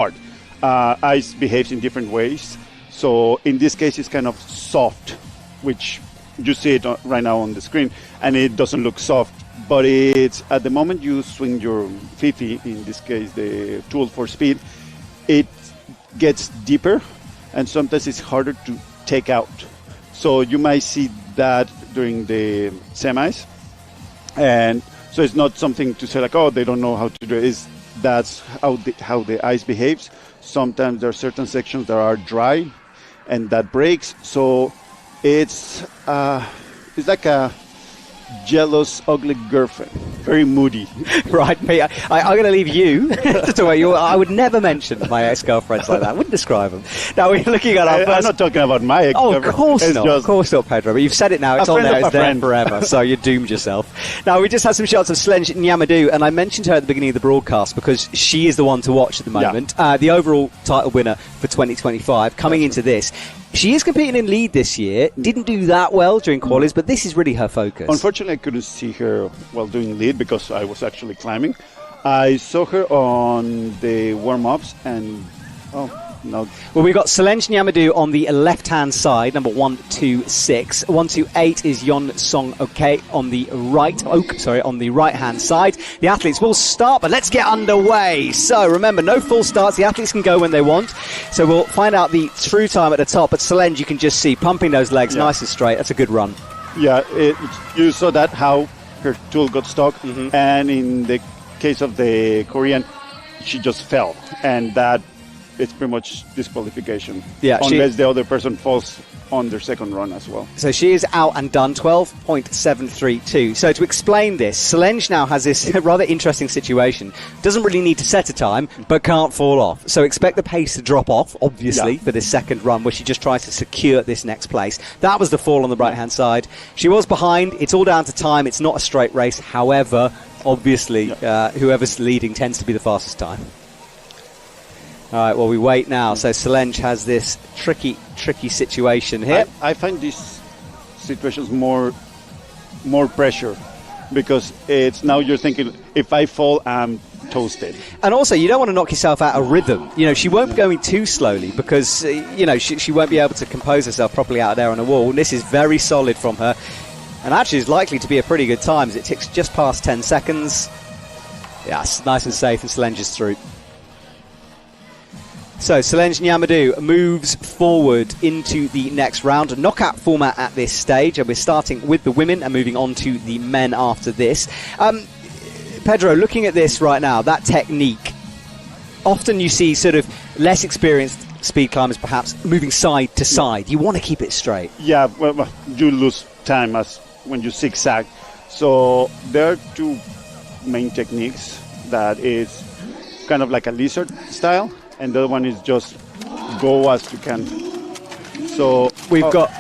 hard. Ice behaves in different ways. So in this case, it's kind of soft, which you see it right now on the screen, and it doesn't look soft. But it's at the moment you swing your Fixe, in this case the tool for speed, it gets deeper, and sometimes it's harder to take out. So you might see that during the semis, and so it's not something to say like, oh, they don't know how to do it. That's how the ice behaves. Sometimes there are certain sections that are dry, and that breaks. So it's like a jealous, ugly girlfriend, very moody. Right, me. I'm going to leave you to talk about I would never mention my ex-girlfriends like that. I wouldn't describe them. Now we're looking at our first. I'm not talking about my ex-girlfriend. Oh, of course not. Of course not, Pedro. But you've said it now. It's on there. It's there forever. So you're doomed yourself. Now we just had some shots of Selenge Nyamadu, and I mentioned her at the beginning of the broadcast because she is the one to watch at the moment. Yeah. The overall title winner for 2025 coming into this. She is competing in lead this year. Didn't do that well during qualies, but this is really her focus. Unfortunately, I couldn't see her while doing lead because I was actually climbing. I saw her on the warm-ups, and no. Well, we've got Selenge Nyamadu on the left-hand side, number 126. 128 is Cheongsong on the on the right-hand side. The athletes will start, but let's get underway. So remember, no full starts. The athletes can go when they want. So we'll find out the true time at the top. But Selenge, you can just see pumping those legs nice and straight. That's a good run. Yeah, you saw that how her tool got stuck, and in the case of the Korean, she just fell, and that. It's pretty much disqualification. Yeah, unless the other person falls on their second run as well. So she is out and done, 12.732. So to explain this, Selenge now has this rather interesting situation. Doesn't really need to set a time, but can't fall off. So expect the pace to drop off, obviously, for this second run, where she just tries to secure this next place. That was the fall on the right-hand side. She was behind. It's all down to time. It's not a straight race. However, obviously, whoever's leading tends to be the fastest time. All right, well, we wait now. So Selenge has this tricky situation here. I find these situations more pressure because it's now you're thinking, if I fall, I'm toasted. And also, you don't want to knock yourself out of rhythm. You know, she won't be going too slowly because, she won't be able to compose herself properly out there on a wall. And this is very solid from her. And actually is likely to be a pretty good time as it ticks just past 10 seconds. Yeah, it's nice and safe, and Selenge is through. So Selenge Nyamadu moves forward into the next round. Knockout format at this stage, and we're starting with the women and moving on to the men after this. Pedro, looking at this right now, that technique, often you see sort of less experienced speed climbers perhaps moving side to side. You want to keep it straight. Yeah, well, you lose time as when you zigzag. So there are two main techniques. That is kind of like a lizard style, and the other one is just go as you can. So we've got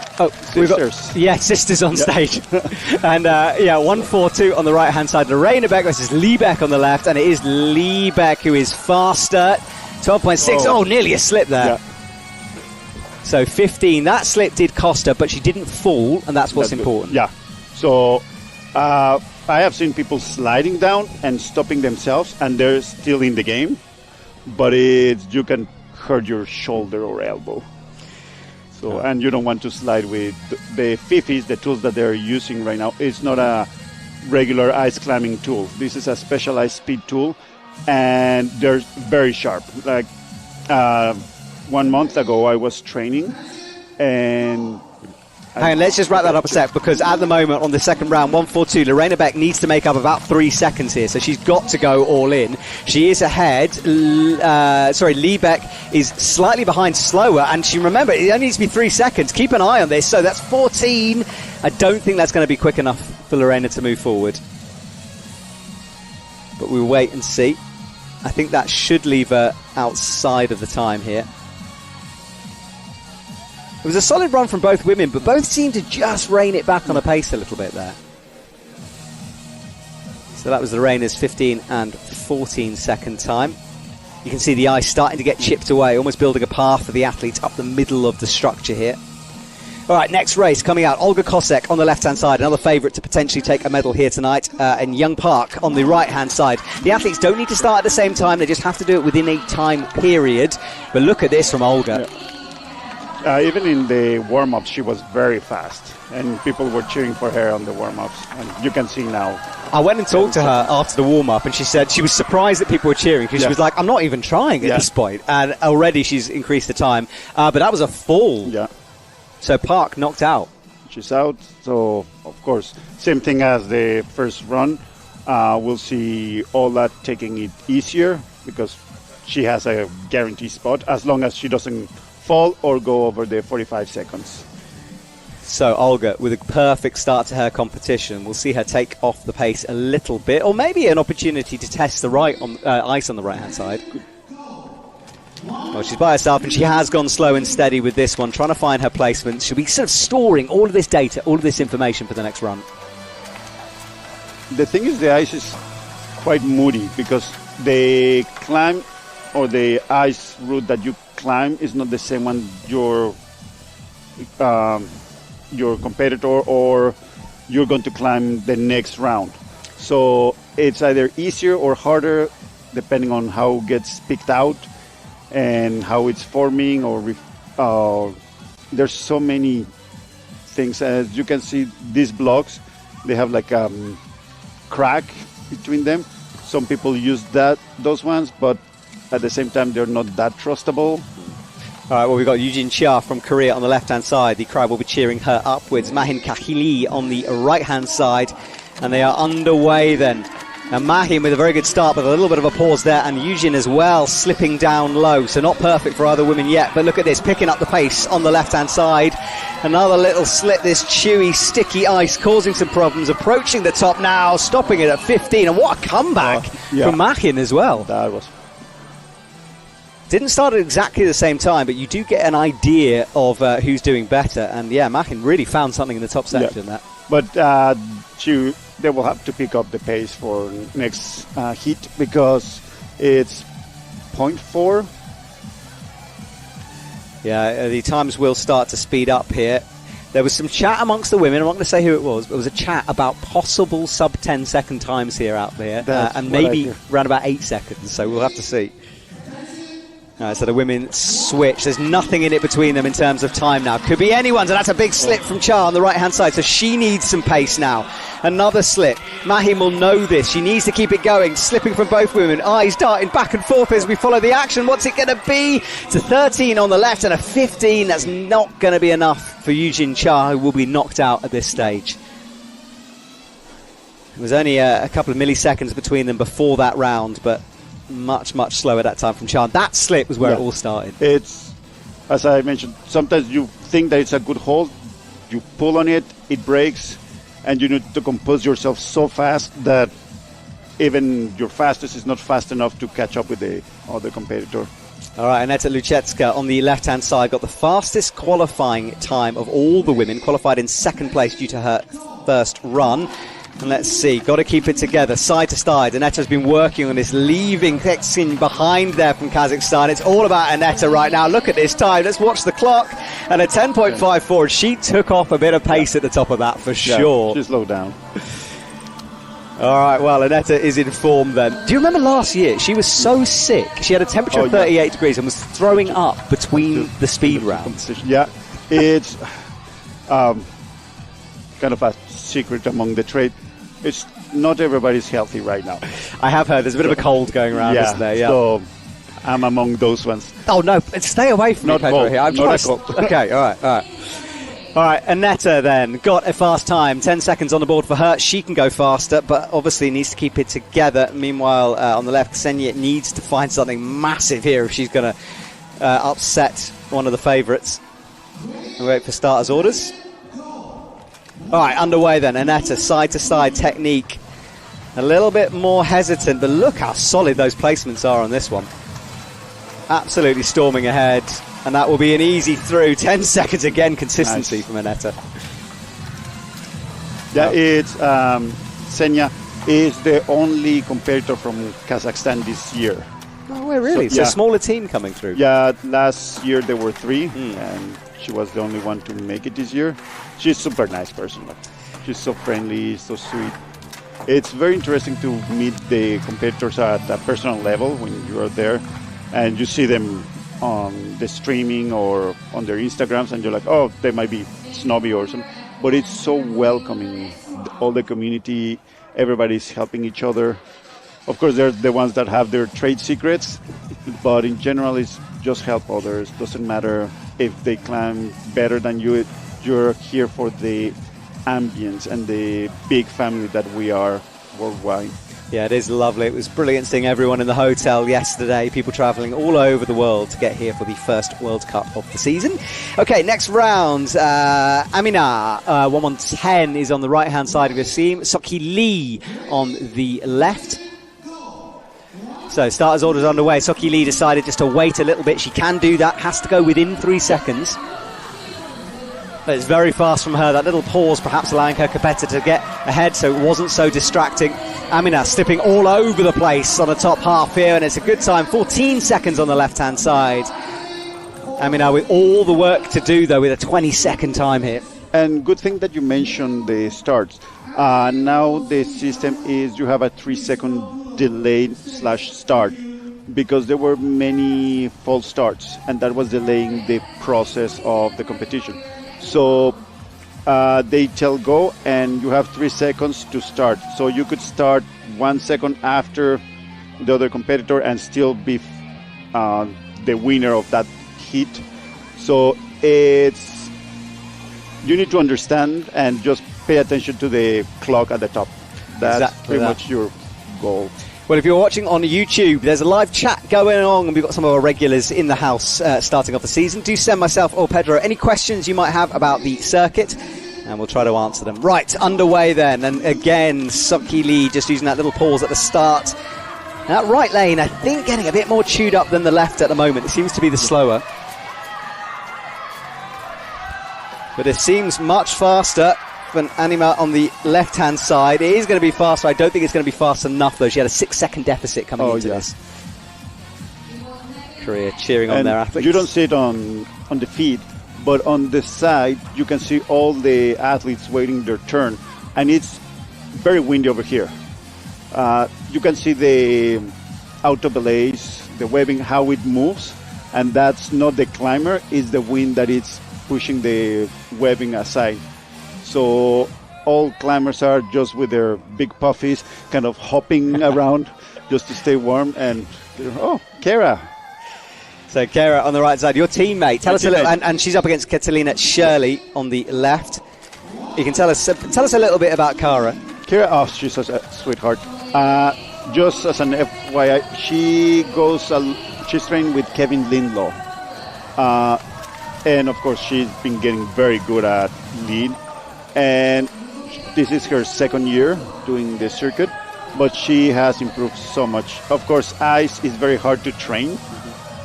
sisters on stage. And 1-4-2 on the right hand side. Lorena Beck versus Lee Beck on the left, and it is Lee Beck who is faster. 12.6. Oh, nearly a slip there. Yeah. So 15. That slip did cost her, but she didn't fall, and that's what's important. Yeah. So I have seen people sliding down and stopping themselves, and they're still in the game, but you can hurt your shoulder or elbow. So, and you don't want to slide with the Fixe, the tools that they're using right now. It's not a regular ice climbing tool. This is a specialized speed tool, and they're very sharp. Like 1 month ago, I was training, and hang on, let's just wrap that up a sec, because at the moment on the second round, 1-4-2, Lorena Beck needs to make up about 3 seconds here, so she's got to go all in. She is ahead. Lee Beck is slightly behind, slower, and remember, it only needs to be 3 seconds. Keep an eye on this. So that's 14. I don't think that's going to be quick enough for Lorena to move forward, but we'll wait and see. I think that should leave her outside of the time here. It was a solid run from both women, but both seemed to just rein it back on the pace a little bit there. So that was Lorena's 15 and 14 second time. You can see the ice starting to get chipped away, almost building a path for the athletes up the middle of the structure here. All right, next race coming out. Olga Kosek on the left-hand side, another favourite to potentially take a medal here tonight, and Young Park on the right-hand side. The athletes don't need to start at the same time. They just have to do it within a time period. But look at this from Olga. Yeah. Even in the warm-ups, she was very fast, and people were cheering for her on the warm-ups. And you can see now. I went and talked to her after the warm-up, and she said she was surprised that people were cheering, because she was like, I'm not even trying at this point. And already she's increased the time. But that was a fall. Yeah. So Park knocked out. She's out. So, of course, same thing as the first run. We'll see Ola taking it easier, because she has a guaranteed spot, as long as she doesn't fall or go over the 45 seconds. So Olga, with a perfect start to her competition, we'll see her take off the pace a little bit, or maybe an opportunity to test the ice on the right-hand side. Well, she's by herself, and she has gone slow and steady with this one, trying to find her placement. She'll be sort of storing all of this data, all of this information for the next run. The thing is, the ice is quite moody, because the climb or the ice route that you climb is not the same one your competitor or you're going to climb the next round. So it's either easier or harder depending on how it gets picked out and how it's forming, or there's so many things. As you can see, these blocks, they have like a crack between them. Some people use those ones, but at the same time they're not that trustable. All right, well, we've got Eugene Chia from Korea on the left-hand side. The crowd will be cheering her upwards. Mahin Kahili on the right-hand side. And they are underway then. Now, Mahin with a very good start, but a little bit of a pause there. And Eugene as well, slipping down low. So not perfect for either women yet. But look at this, picking up the pace on the left-hand side. Another little slip, this chewy, sticky ice, causing some problems. Approaching the top now, stopping it at 15. And what a comeback from Mahin as well. That was... Didn't start at exactly the same time, but you do get an idea of who's doing better. And yeah, Mahin really found something in the top section there. But they will have to pick up the pace for next heat, because it's 0.4. Yeah, the times will start to speed up here. There was some chat amongst the women. I'm not going to say who it was, but there was a chat about possible sub 10 second times here out there, and maybe around about 8 seconds. So we'll have to see. So the women switch. There's nothing in it between them in terms of time now. Could be anyone's, and that's a big slip from Cha on the right-hand side. So she needs some pace now. Another slip. Mahin will know this. She needs to keep it going. Slipping from both women. Eyes darting back and forth as we follow the action. What's it going to be? It's a 13 on the left and a 15. That's not going to be enough for Eugene Cha, who will be knocked out at this stage. It was only a couple of milliseconds between them before that round, but much slower that time from Chan. That slip was where it all started. It's, as I mentioned, sometimes you think that it's a good hold, you pull on it, it breaks, and you need to compose yourself so fast that even your fastest is not fast enough to catch up with the other competitor. All right, Aneta Luchetska on the left-hand side got the fastest qualifying time of all the women, qualified in second place due to her first run. And let's see, got to keep it together, side to side. Aneta's been working on this, leaving Fixe behind there from Kazakhstan. It's all about Aneta right now. Look at this time. Let's watch the clock. And a 10.54. She took off a bit of pace at the top of that for sure. She slowed down. All right, well, Aneta is in form then. Do you remember last year? She was so sick. She had a temperature of 38 degrees and was throwing up between the speed rounds. Yeah, it's kind of a secret among the trade. It's not everybody's healthy right now. I have heard there's a bit of a cold going around, isn't there? Yeah. So I'm among those ones. Oh no, stay away from me, Pedro. Here. I'm not cold. Okay, all right. All right, Aneta then got a fast time, 10 seconds on the board for her. She can go faster, but obviously needs to keep it together. Meanwhile, on the left, Ksenia needs to find something massive here if she's going to upset one of the favourites. We'll wait for starters' orders. All right, underway then. Aneta, side-to-side technique. A little bit more hesitant, but look how solid those placements are on this one. Absolutely storming ahead, and that will be an easy through. 10 seconds again, consistency from Aneta. Yeah, it's Ksenia is the only competitor from Kazakhstan this year. Oh, way, really? So, So a smaller team coming through. Yeah, last year there were 3, and she was the only one to make it this year. She's a super nice person. Like, she's so friendly, so sweet. It's very interesting to meet the competitors at a personal level when you are there, and you see them on the streaming or on their Instagrams, and you're like, oh, they might be snobby or something. But it's so welcoming. All the community, everybody's helping each other. Of course, they're the ones that have their trade secrets, but in general, it's just help others. Doesn't matter if they climb better than you. You're here for the ambience and the big family that we are worldwide. Yeah, it is lovely. It was brilliant seeing everyone in the hotel yesterday, people travelling all over the world to get here for the first World Cup of the season. Okay, next round. Amina, 1-1-10 is on the right-hand side of your team. Soki Lee on the left. So starters orders underway. Soki Lee decided just to wait a little bit. She can do that, has to go within 3 seconds. But it's very fast from her. That little pause perhaps allowing her competitor to get ahead so it wasn't so distracting. Amina slipping all over the place on the top half here, and it's a good time. 14 seconds on the left-hand side. Amina with all the work to do, though, with a 20-second time here. And good thing that you mentioned the starts. Now the system is you have a 3-second delay / start, because there were many false starts, and that was delaying the process of the competition. So they tell go, and you have 3 seconds to start. So you could start 1 second after the other competitor and still be the winner of that heat. So you need to understand and just pay attention to the clock at the top. That's exactly pretty much your goal. Well, if you're watching on YouTube, there's a live chat going on, and we've got some of our regulars in the house starting off the season. Do send myself or Pedro any questions you might have about the circuit, and we'll try to answer them. Right, underway then, and again, Soki Lee just using that little pause at the start. That right lane, I think, getting a bit more chewed up than the left at the moment. It seems to be the slower. But it seems much faster than Anima on the left-hand side. It is going to be faster. I don't think it's going to be fast enough, though. She had a 6-second deficit coming into this. Korea cheering on their athletes. You don't see it on the feed, but on the side, you can see all the athletes waiting their turn, and it's very windy over here. You can see the auto belays, the webbing, how it moves, and that's not the climber, it's the wind that is pushing the webbing aside. So all climbers are just with their big puffies, kind of hopping around just to stay warm. And Kara. So Kara on the right side, your teammate. Tell us a little, and she's up against Catalina Shirley on the left. You can tell us a little bit about Kara. Kara, she's a sweetheart. Just as an FYI, she's trained with Kevin Lindlaw, and of course she's been getting very good at lead. And this is her 2nd year doing the circuit, but she has improved so much. Of course, ice is very hard to train,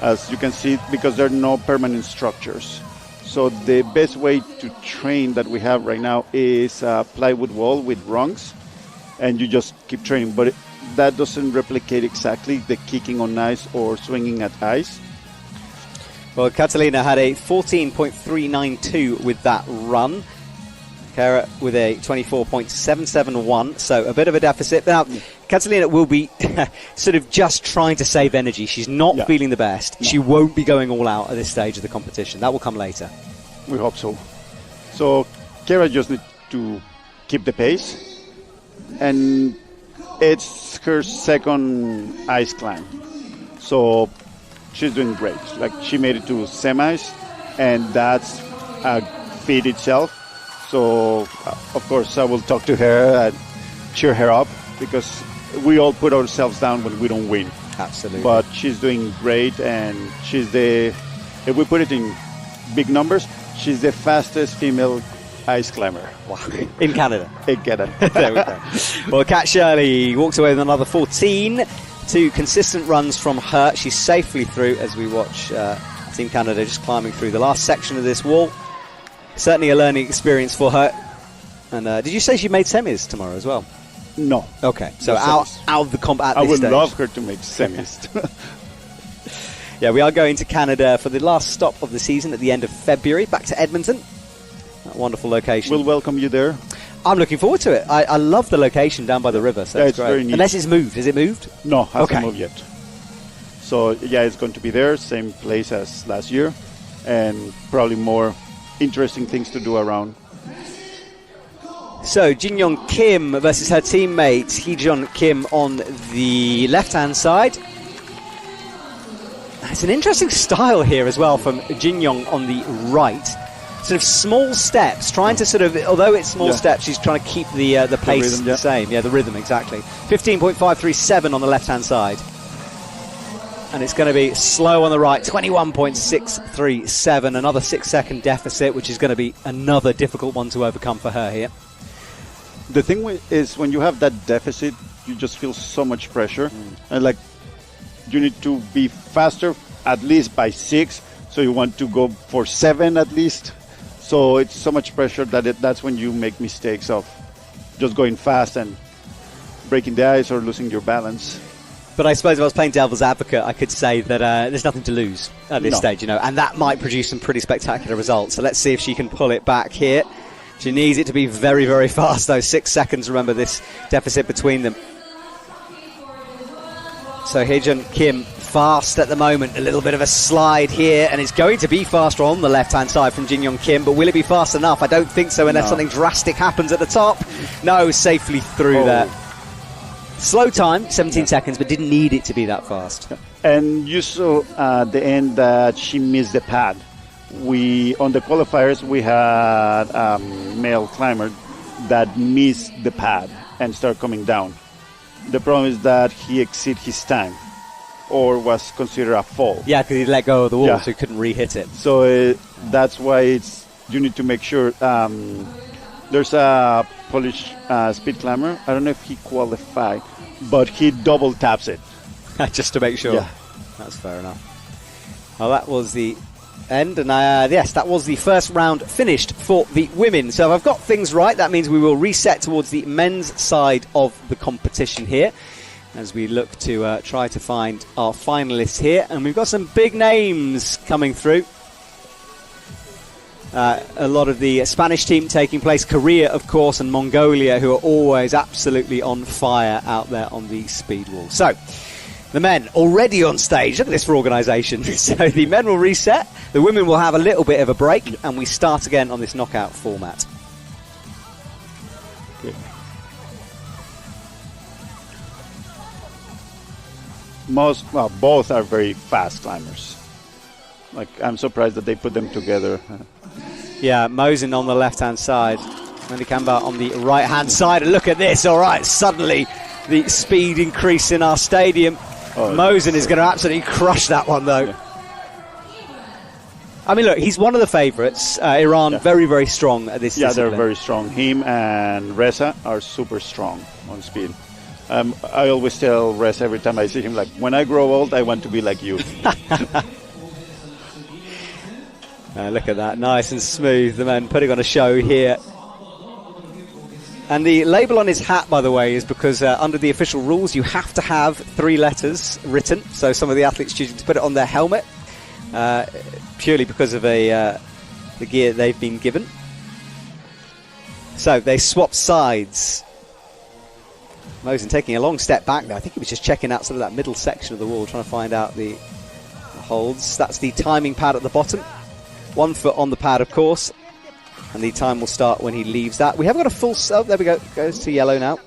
as you can see, because there are no permanent structures. So the best way to train that we have right now is a plywood wall with rungs, and you just keep training. But that doesn't replicate exactly the kicking on ice or swinging at ice. Well, Catalina had a 14.392 with that run. Kara with a 24.771, so a bit of a deficit. Now, Catalina will be sort of just trying to save energy. She's not feeling the best. No. She won't be going all out at this stage of the competition. That will come later. We hope so. So, Kara just needs to keep the pace, and it's her 2nd ice climb. So, she's doing great. Like, she made it to semis, and that's a feat itself. So, of course, I will talk to her and cheer her up, because we all put ourselves down when we don't win. Absolutely. But she's doing great, and if we put it in big numbers, she's the fastest female ice climber. Wow. In Canada. In Canada. There we go. Well, Kat Shirley walks away with another 14. 2 consistent runs from her. She's safely through as we watch Team Canada just climbing through the last section of this wall. Certainly a learning experience for her. And did you say she made semis tomorrow as well? No. Okay, so out of the comp at I this would stage. love her to make semis. Yeah, we are going to Canada for the last stop of the season at the end of February, back to Edmonton. That wonderful location. We'll welcome you there. I'm looking forward to it. I love the location down by the river, so it's great. very neat. Unless it's moved. Is it moved? No, hasn't moved yet. So, yeah, it's going to be there, same place as last year, and probably more interesting things to do around. So, Jin-Young Kim versus her teammate, Hee-Jeon Kim on the left-hand side. It's an interesting style here as well from Jin-Young on the right. Sort of small steps, trying to sort of, although it's small steps, she's trying to keep the pace rhythm, the same. Yeah, the rhythm, exactly. 15.537 on the left-hand side. And it's going to be slow on the right, 21.637, another 6-second deficit, which is going to be another difficult one to overcome for her here. The thing is, when you have that deficit, you just feel so much pressure. And like, you need to be faster, at least by 6, so you want to go for 7 at least. So it's so much pressure that that's when you make mistakes of just going fast and breaking the ice or losing your balance. But I suppose if I was playing devil's advocate, I could say that there's nothing to lose at this stage, you know, and that might produce some pretty spectacular results. So let's see if she can pull it back here. She needs it to be very, very fast, though. 6 seconds, remember, this deficit between them. So Hee-Jeon Kim fast at the moment. A little bit of a slide here, and it's going to be faster on the left-hand side from Jin-Young Kim, but will it be fast enough? I don't think so, unless something drastic happens at the top. No, safely through there. Slow time, 17 seconds, but didn't need it to be that fast. And you saw at the end that she missed the pad. On the qualifiers, we had a male climber that missed the pad and started coming down. The problem is that he exceeded his time, or was considered a fall. Yeah, because he let go of the wall, so he couldn't re-hit it. So that's why you need to make sure. There's a Polish speed climber. I don't know if he qualified, but he double taps it. Just to make sure. Yeah. That's fair enough. Well, that was the end, and yes, that was the first round finished for the women. So if I've got things right, that means we will reset towards the men's side of the competition here as we look to try to find our finalists here. And we've got some big names coming through. A lot of the Spanish team taking place, Korea, of course, and Mongolia, who are always absolutely on fire out there on the speed wall. So, the men already on stage. Look at this for organisation. So the men will reset, the women will have a little bit of a break, and we start again on this knockout format. Good. Both are very fast climbers. Like, I'm surprised that they put them together. Yeah, Mosen on the left-hand side, Mendikamba on the right-hand side. And look at this, all right, suddenly the speed increase in our stadium. Mosen is going to absolutely crush that one, though. Yeah. I mean, look, he's one of the favourites. Iran, very, very strong at this discipline. They're very strong. Him and Reza are super strong on speed. I always tell Reza every time I see him, like, when I grow old, I want to be like you. Look at that, nice and smooth, the man putting on a show here. And the label on his hat, by the way, is because under the official rules you have to have 3 letters written, so some of the athletes choosing to put it on their helmet purely because of the gear they've been given. So they swap sides. Mosen taking a long step back there. I think he was just checking out sort of that middle section of the wall, trying to find out the holds. That's the timing pad at the bottom. 1 foot on the pad, of course, and the time will start when he leaves that. We have got a full... Oh, there we go. Goes to yellow now.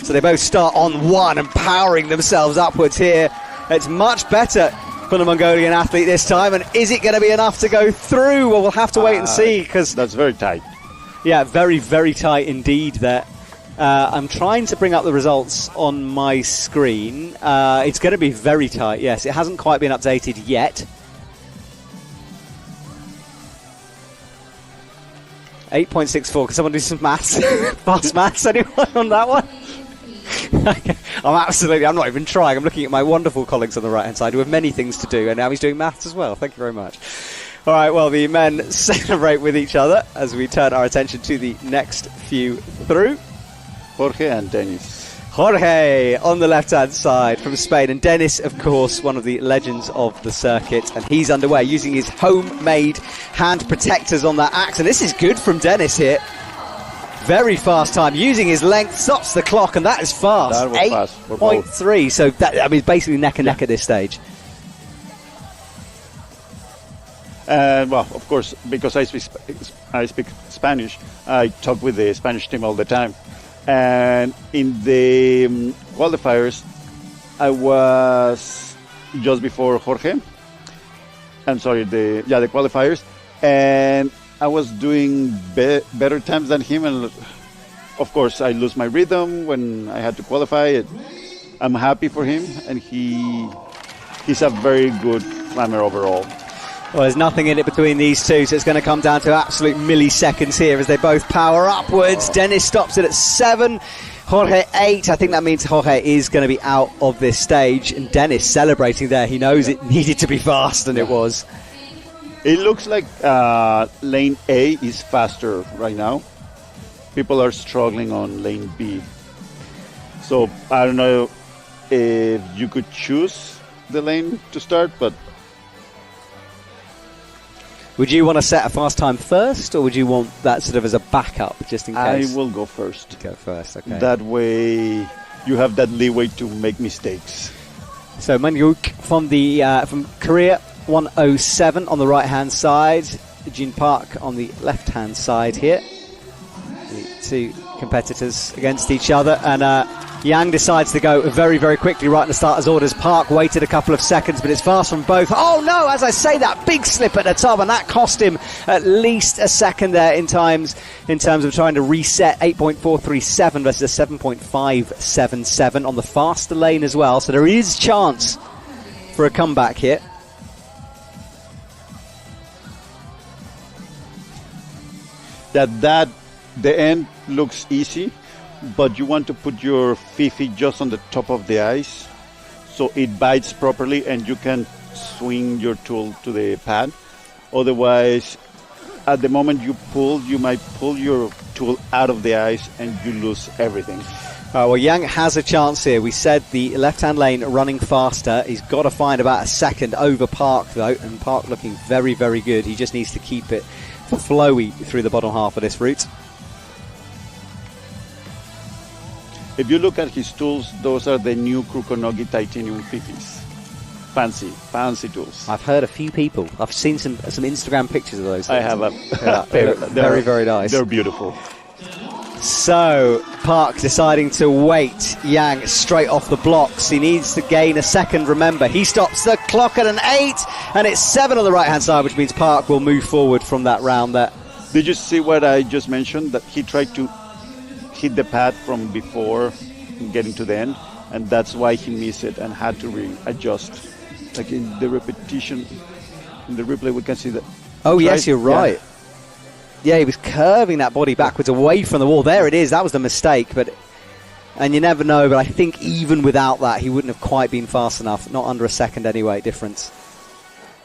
So they both start on 1 and powering themselves upwards here. It's much better for the Mongolian athlete this time, and is it going to be enough to go through? Well, we'll have to wait and see, because... That's very tight. Yeah, very, very tight indeed there. I'm trying to bring up the results on my screen. It's going to be very tight, yes. It hasn't quite been updated yet. 8.64. Can someone do some maths? Fast maths, anyone on that one? I'm not even trying. I'm looking at my wonderful colleagues on the right-hand side who have many things to do, and now he's doing maths as well. Thank you very much. All right, well, the men celebrate with each other as we turn our attention to the next few through. Jorge and Dennis. Jorge on the left-hand side from Spain, and Dennis, of course, one of the legends of the circuit, and he's underway using his homemade hand protectors on that axe, and this is good from Dennis here. Very fast time, using his length, stops the clock, and that is fast. That was fast for 8.3, so that, I mean, basically neck and neck at this stage. Well, of course, because I speak Spanish, I talk with the Spanish team all the time. And in the qualifiers, I was just before Jorge. I'm sorry, the qualifiers, and I was doing better times than him. And of course, I lose my rhythm when I had to qualify. I'm happy for him, and he's a very good climber overall. Well, there's nothing in it between these two, so it's going to come down to absolute milliseconds here as they both power upwards. Dennis stops it at 7, Jorge 8. I think that means Jorge is going to be out of this stage, and Dennis celebrating there. He knows it needed to be fast, and it was. It looks like lane A is faster right now. People are struggling on lane B. So I don't know if you could choose the lane to start, but would you want to set a fast time first, or would you want that sort of as a backup, just in case? I will go first. Go first, okay. That way you have that leeway to make mistakes. So Manyuk from Korea, 107 on the right-hand side. Jin Park on the left-hand side here. The two competitors against each other, and Yang decides to go very, very quickly right in the starter's orders. Park waited a couple of seconds, but it's fast from both. Oh no, as I say, that big slip at the top, and that cost him at least a second there in terms of trying to reset. 8.437 versus a 7.577 on the faster lane as well, so there is chance for a comeback here. The end looks easy, but you want to put your Fixe just on the top of the ice so it bites properly and you can swing your tool to the pad. Otherwise, at the moment you pull, you might pull your tool out of the ice and you lose everything. Well, Yang has a chance here. We said the left-hand lane running faster. He's got to find about a second over Park, though, and Park looking very, very good. He just needs to keep it flowy through the bottom half of this route. If you look at his tools, those are the new Kuronogi titanium Fixes. Fancy tools. I've heard a few people. I've seen some Instagram pictures of those. I have a pair. Very, very nice. They're beautiful. So, Park deciding to wait Yang straight off the blocks. He needs to gain a second, remember. He stops the clock at an 8, and it's 7 on the right-hand side, which means Park will move forward from that round there. Did you see what I just mentioned? That he tried to hit the pad from before getting to the end, and that's why he missed it and had to readjust. Like in the repetition, in the replay, we can see that. Oh, yes, you're right. Yeah, he was curving that body backwards away from the wall. There it is. That was the mistake. And you never know, but I think even without that, he wouldn't have quite been fast enough. Not under a second anyway, difference.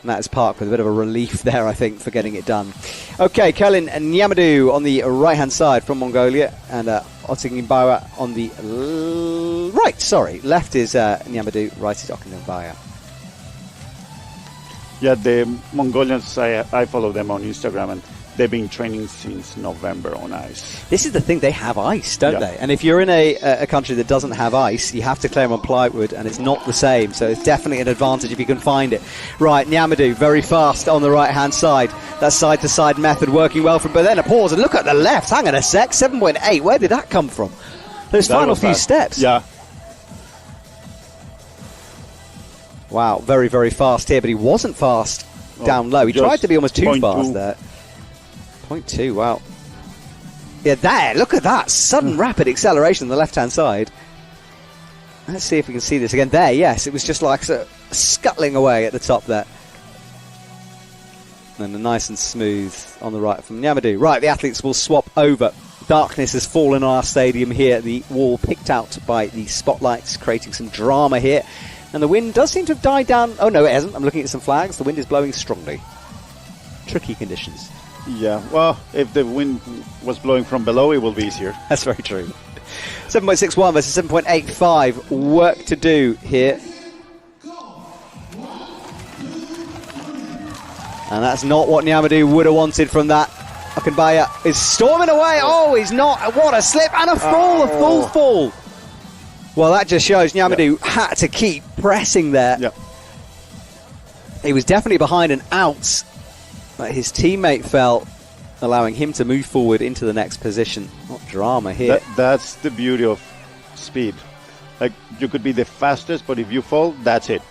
And that is Park with a bit of a relief there, I think, for getting it done. Okay, Kelin Nyamadu on the right-hand side from Mongolia, and Otingimbawa on the right. Sorry, left is Nyamadu, right is Otingimbawa. Yeah, the Mongolians, I follow them on Instagram, and they've been training since November on ice. This is the thing, they have ice, don't they? And if you're in a country that doesn't have ice, you have to climb on plywood, and it's not the same, so it's definitely an advantage if you can find it. Right, Nyamadu, very fast on the right-hand side. That side-to-side method working well from, but then a pause, and look at the left, hang on a sec, 7.8, where did that come from? Those final few steps. Yeah. Wow, very, very fast here, but he wasn't fast down low. He tried to be almost too fast there. 0.2, wow. Yeah, there, look at that. Sudden rapid acceleration on the left-hand side. Let's see if we can see this again. There, yes, it was just like scuttling away at the top there. And a nice and smooth on the right from Nyamadu. Right, the athletes will swap over. Darkness has fallen on our stadium here. The wall picked out by the spotlights, creating some drama here. And the wind does seem to have died down. Oh, no, it hasn't. I'm looking at some flags. The wind is blowing strongly. Tricky conditions. Yeah, well, if the wind was blowing from below, it will be easier. That's very true. 7.61 versus 7.85. Work to do here. And that's not what Nyamadu would have wanted from that. Akinbaya is storming away. Oh, he's not. What a slip and a fall, a full fall. Well, that just shows Nyamadu had to keep pressing there. Yep. He was definitely behind and out, but his teammate fell, allowing him to move forward into the next position. What drama here. That's the beauty of speed. Like, you could be the fastest, but if you fall, that's it.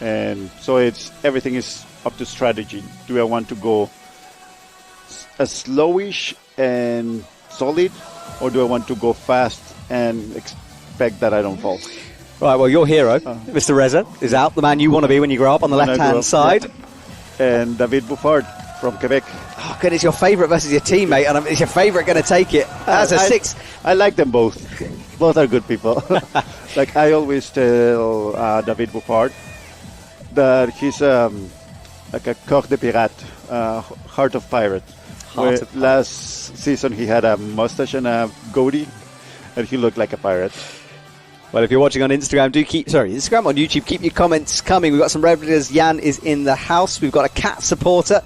And so everything is up to strategy. Do I want to go as slowish and solid, or do I want to go fast and expect that I don't fall? Right, well, your hero, Mr. Reza, is out. The man you want to be when you grow up on the left-hand side. Yeah. And David Bouffard from Quebec. Oh, goodness, your favourite versus your teammate, and is your favourite going to take it? That's a 6. I like them both. Both are good people. Like, I always tell David Bouffard that he's like a corps de pirate, heart of pirate. Last season he had a mustache and a goatee, and he looked like a pirate. Well, if you're watching on Instagram, Instagram, on YouTube, keep your comments coming. We've got some regulars. Jan is in the house. We've got a cat supporter.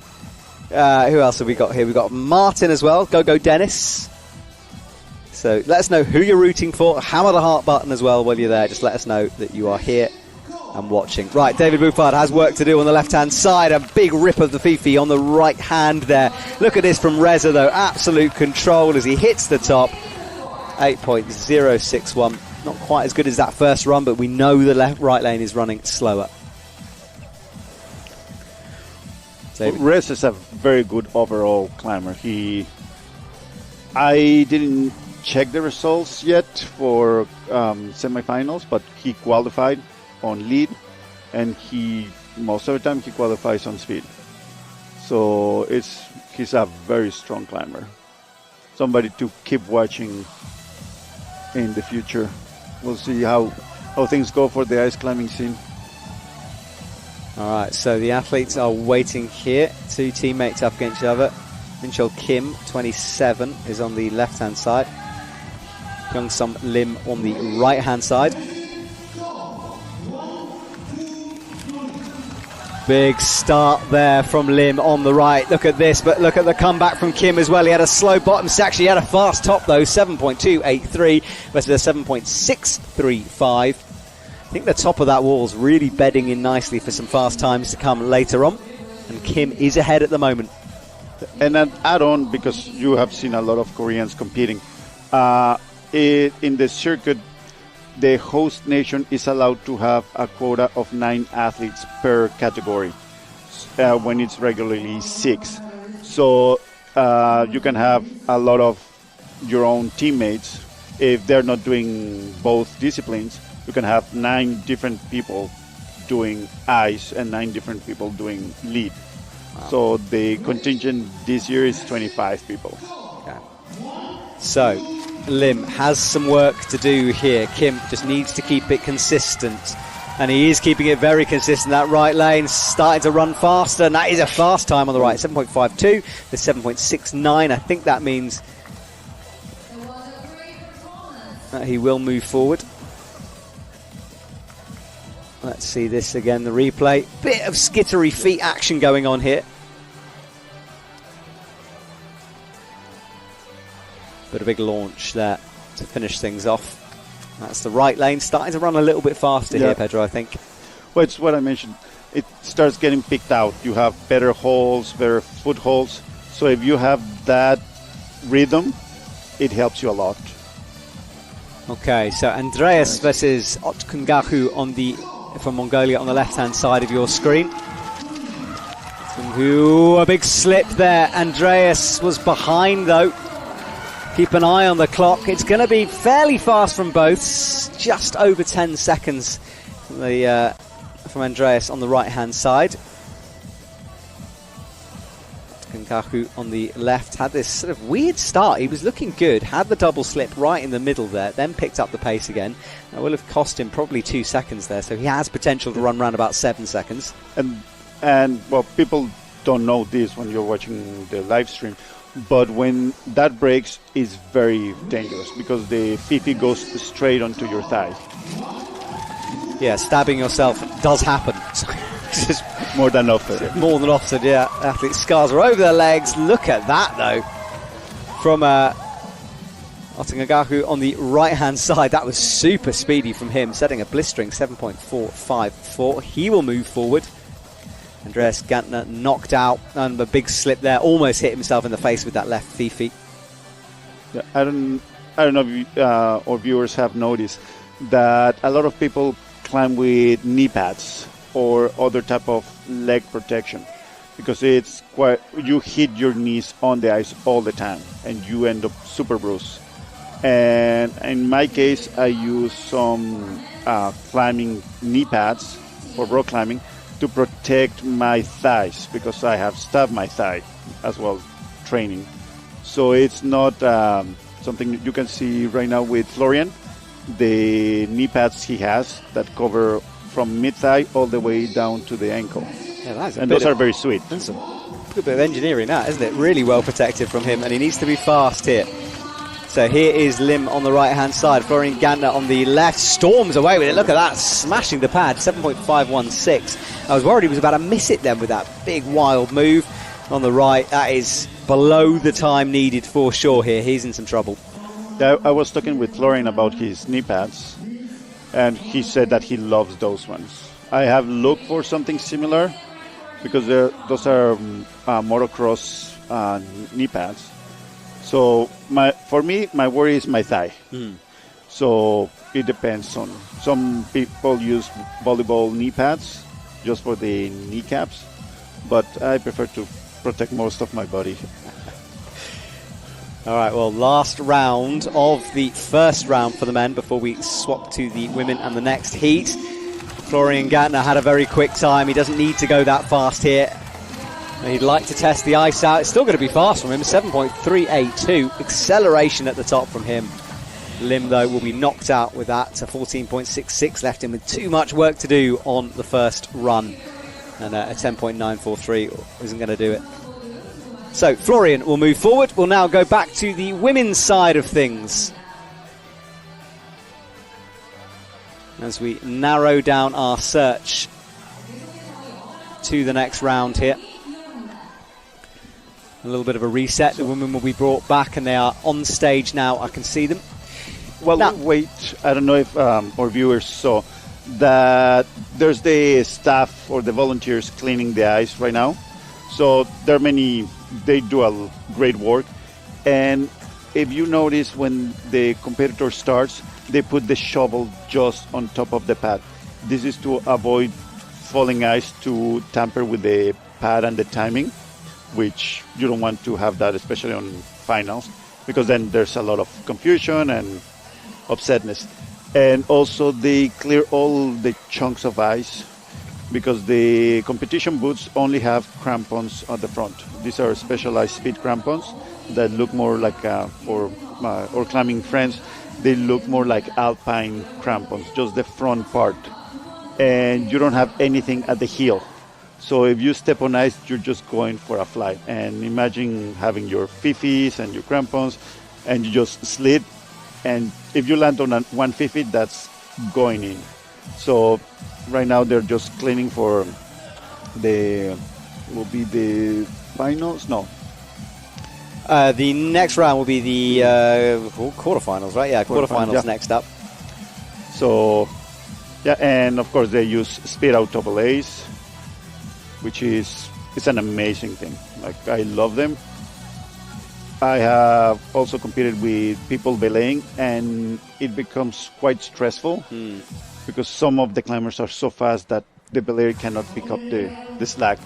Who else have we got here? We've got Martin as well. Go Dennis. So let us know who you're rooting for. Hammer the heart button as well while you're there. Just let us know that you are here and watching. Right, David Bouffard has work to do on the left-hand side. A big rip of the Fife on the right hand there. Look at this from Reza, though. Absolute control as he hits the top. 8.061. Not quite as good as that first run, but we know the right lane is running slower. Rez is a very good overall climber. I didn't check the results yet for semifinals, but he qualified on lead, and most of the time he qualifies on speed. So he's a very strong climber. Somebody to keep watching in the future. We'll see how things go for the ice climbing scene. All right, so the athletes are waiting here. Two teammates up against each other. Minchol Kim, 27, is on the left-hand side. Cheongsong Lim on the right-hand side. Big start there from Lim on the right. Look at this, but look at the comeback from Kim as well. He had a slow bottom. Actually, he had a fast top, though. 7.283 versus a 7.635. I think the top of that wall's really bedding in nicely for some fast times to come later on. And Kim is ahead at the moment. And an add-on, because you have seen a lot of Koreans competing, in the circuit, the host nation is allowed to have a quota of 9 athletes per category when it's regularly 6. So you can have a lot of your own teammates. If they're not doing both disciplines, you can have 9 different people doing ice and 9 different people doing lead. Wow. So the contingent this year is 25 people. Okay. So Lim has some work to do here. Kim just needs to keep it consistent, and he is keeping it very consistent. That right lane starting to run faster, and that is a fast time on the right. 7.52, the 7.69. I think that means that he will move forward. Let's see this again, the replay. Bit of skittery feet action going on here. But a big launch there to finish things off. That's the right lane, starting to run a little bit faster here, Pedro, I think. Well, it's what I mentioned. It starts getting picked out. You have better holes, better footholds. So if you have that rhythm, it helps you a lot. Okay, so Andreas versus Otkungahu from Mongolia on the left-hand side of your screen. Ooh, a big slip there. Andreas was behind, though. Keep an eye on the clock. It's going to be fairly fast from both. Just over 10 seconds from Andreas on the right-hand side. Kankaku on the left had this sort of weird start. He was looking good, had the double slip right in the middle there, then picked up the pace again. That will have cost him probably 2 seconds there, so he has potential to run around about 7 seconds. And well, people don't know this when you're watching the live stream. But when that breaks, it's very dangerous because the Fife goes straight onto your thigh. Yeah, stabbing yourself does happen. Just more than often. More than often, yeah. Athletes' scars are over their legs. Look at that, though. From Otengagaku on the right-hand side. That was super speedy from him, setting a blistering 7.454. He will move forward. Andreas Gantner knocked out, and a big slip there. Almost hit himself in the face with that left Fife. Yeah, I don't know if you, our viewers have noticed that a lot of people climb with knee pads or other type of leg protection because it's quite, you hit your knees on the ice all the time and you end up super bruised. And in my case, I use some climbing knee pads for rock climbing to protect my thighs because I have stabbed my thigh as well training. So it's not something you can see right now with Florian. The knee pads he has that cover from mid-thigh all the way down to the ankle. Yeah, and those are very sweet. That's a good bit of engineering, that, isn't it? Really well protected from him, and he needs to be fast here. So here is Lim on the right-hand side. Florian Gantner on the left storms away with it. Look at that, smashing the pad, 7.516. I was worried he was about to miss it then with that big wild move on the right. That is below the time needed for sure here. He's in some trouble. I was talking with Florian about his knee pads, and he said that he loves those ones. I have looked for something similar because those are motocross knee pads. So for me, my worry is my thigh. So it depends on. Some people use volleyball knee pads just for the kneecaps, but I prefer to protect most of my body. All right, well, last round of the first round for the men before we swap to the women and the next heat. Florian Gantner had a very quick time. He doesn't need to go that fast here. He'd like to test the ice out. It's still going to be fast from him, 7.382. Acceleration at the top from him. Lim, though, will be knocked out with that. So 14.66 left him with too much work to do on the first run. And a 10.943 isn't going to do it. So Florian will move forward. We'll now go back to the women's side of things as we narrow down our search to the next round here. A little bit of a reset. The women will be brought back and they are on stage now. I can see them. Well, now, wait, I don't know if our viewers saw that there's the staff or the volunteers cleaning the ice right now. So there are many, they do a great work. And if you notice when the competitor starts, they put the shovel just on top of the pad. This is to avoid falling ice to tamper with the pad and the timing, which you don't want to have that, especially on finals, because then there's a lot of confusion and upsetness. And also they clear all the chunks of ice because the competition boots only have crampons on the front. These are specialized speed crampons that look more like, for our climbing friends, they look more like alpine crampons, just the front part. And you don't have anything at the heel. So if you step on ice, you're just going for a flight. And imagine having your fifis and your crampons, and you just slid. And if you land on one fifi, that's going in. So right now they're just cleaning for will be the finals? No. The next round will be the quarterfinals, right? Yeah, quarterfinals yeah. Next up. So, yeah, and of course they use speed out double A's, which is an amazing thing. Like, I love them. I have also competed with people belaying, and it becomes quite stressful because some of the climbers are so fast that the belayer cannot pick up the slack,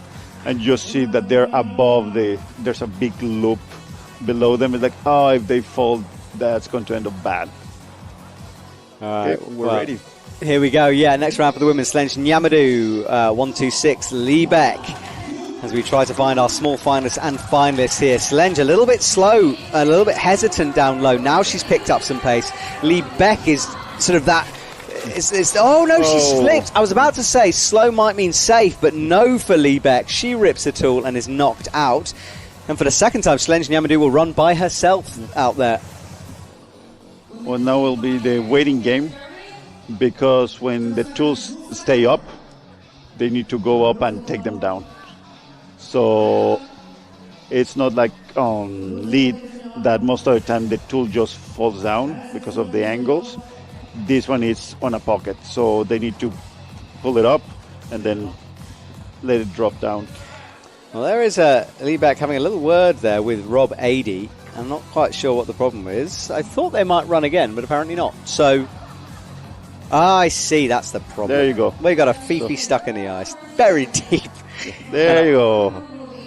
and you just see that they're above there's a big loop below them. It's like, oh, if they fall, that's going to end up bad. All right, okay, we're ready. Here we go. Yeah, next round for the women's. Slenge Yamadu, 126, Lee Beck. As we try to find our small finalists and finalists here. Slenge a little bit slow, a little bit hesitant down low. Now she's picked up some pace. Lee Beck is sort of that. She slipped. I was about to say slow might mean safe, but no for Lee Beck. She rips a tool and is knocked out. And for the second time, Selene Niamadou will run by herself out there. Well, now will be the waiting game, because when the tools stay up, they need to go up and take them down. So it's not like on lead that most of the time the tool just falls down because of the angles. This one is on a pocket, so they need to pull it up and then let it drop down. Well, there is Liebeck having a little word there with Rob Adey. I'm not quite sure what the problem is. I thought they might run again, but apparently not. So, I see, that's the problem. There you go. We got a Fifi stuck in the ice. Very deep. There you go.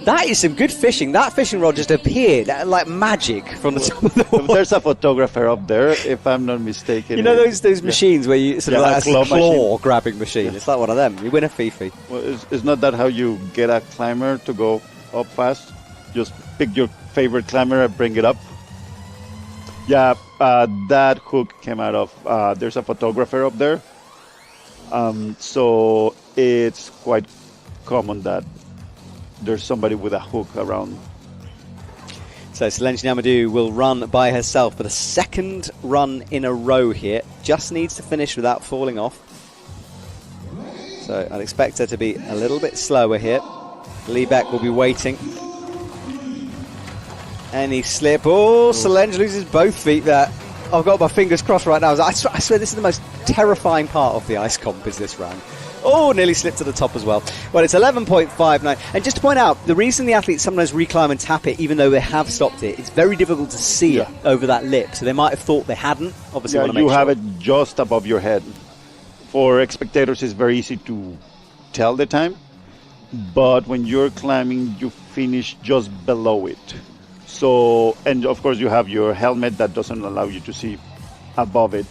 That is some good fishing. That fishing rod just appeared like magic from the top of the water. There's a photographer up there, if I'm not mistaken. You know those machines where you sort of like a claw grabbing machine? Yeah. It's like one of them. You win a Fifi. Well, it's not that how you get a climber to go up fast. Just pick your favorite climber and bring it up. Yeah, that hook came out of... there's a photographer up there. So it's quite common that there's somebody with a hook around. So Selene Niamadou will run by herself for the second run in a row here. Just needs to finish without falling off. So I'd expect her to be a little bit slower here. Liebeck will be waiting. Any slip. Oh, Selene loses both feet there. I've got my fingers crossed right now. I swear this is the most terrifying part of the ice comp is this round. Oh, nearly slipped to the top as well. Well, it's 11.59. And just to point out, the reason the athletes sometimes reclimb and tap it, even though they have stopped it, it's very difficult to see it over that lip. So they might have thought they hadn't. Obviously, want to make you sure. have it just above your head. For spectators, it's very easy to tell the time. But when you're climbing, you finish just below it. So, and of course, you have your helmet that doesn't allow you to see above it.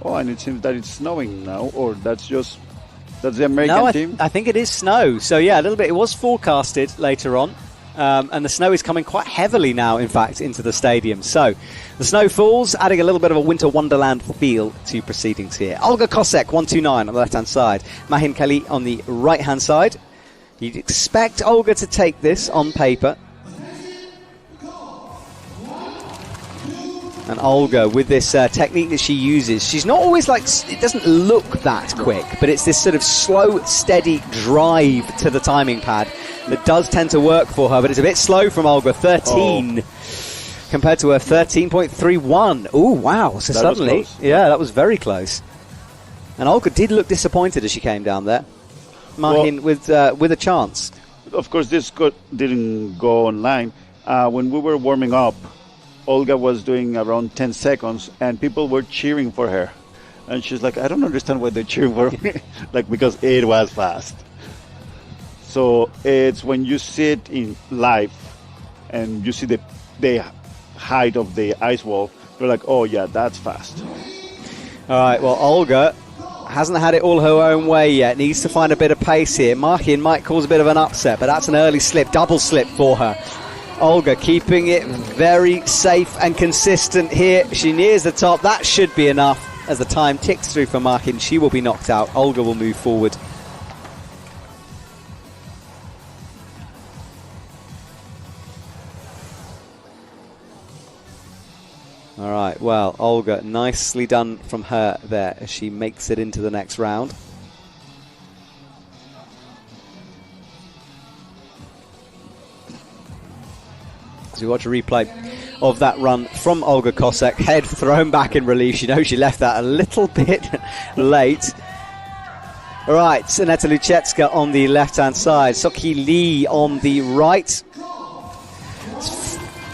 Oh, and it seems that it's snowing now, or that's the American team? I think it is snow. So, yeah, a little bit. It was forecasted later on. And the snow is coming quite heavily now, in fact, into the stadium. So, the snow falls, adding a little bit of a winter wonderland feel to proceedings here. Olga Kosek, 129 on the left-hand side. Mahin Kelly on the right-hand side. You'd expect Olga to take this on paper. And Olga, with this technique that she uses, she's not always like, it doesn't look that quick, but it's this sort of slow, steady drive to the timing pad that does tend to work for her, but it's a bit slow from Olga, 13 compared to her 13.31. Oh, wow. So suddenly, that was very close. And Olga did look disappointed as she came down there. Mahin with a chance. Of course, this didn't go online. When we were warming up, Olga was doing around 10 seconds, and people were cheering for her. And she's like, I don't understand why they're cheering for me. Like, because it was fast. So it's when you sit in live and you see the height of the ice wall, you're like, oh, yeah, that's fast. All right, well, Olga hasn't had it all her own way yet. Needs to find a bit of pace here. Mahin might cause a bit of an upset, but that's an early slip, double slip for her. Olga keeping it very safe and consistent here. She nears the top. That should be enough. As the time ticks through for Mahin, she will be knocked out. Olga will move forward. All right, well, Olga, nicely done from her there as she makes it into the next round. As we watch a replay of that run from Olga Kosek, head thrown back in relief. You know she left that a little bit late. All right, Aneta Luchetska on the left-hand side, Sokhi Lee on the right.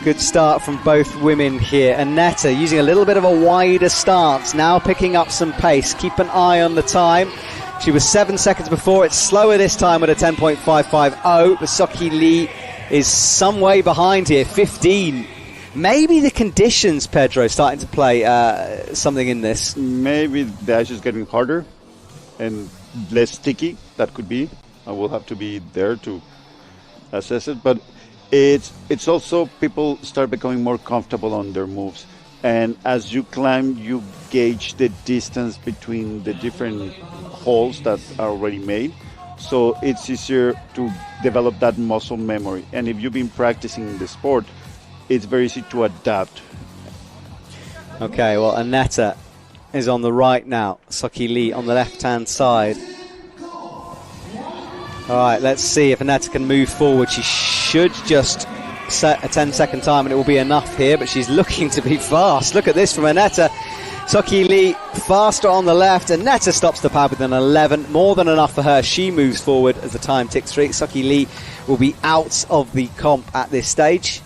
Good start from both women here. Aneta using a little bit of a wider stance, now picking up some pace. Keep an eye on the time. She was 7 seconds before. It's slower this time with a 10.550, but Sokhi Lee is some way behind here, 15. Maybe the conditions, Pedro, starting to play something in this. Maybe the ice is getting harder and less sticky. That could be. I will have to be there to assess it. But it's also people start becoming more comfortable on their moves. And as you climb, you gauge the distance between the different holes that are already made. so it's easier to develop that muscle memory. And if you've been practicing the sport, it's very easy to adapt. Okay, well, Aneta is on the right now. Soki Lee on the left-hand side. All right, let's see if Aneta can move forward. She should just set a 10-second time and it will be enough here, but she's looking to be fast. Look at this from Aneta. Soki Lee faster on the left. Aneta stops the pad with an 11. More than enough for her. She moves forward as the time ticks through. Soki Lee will be out of the comp at this stage,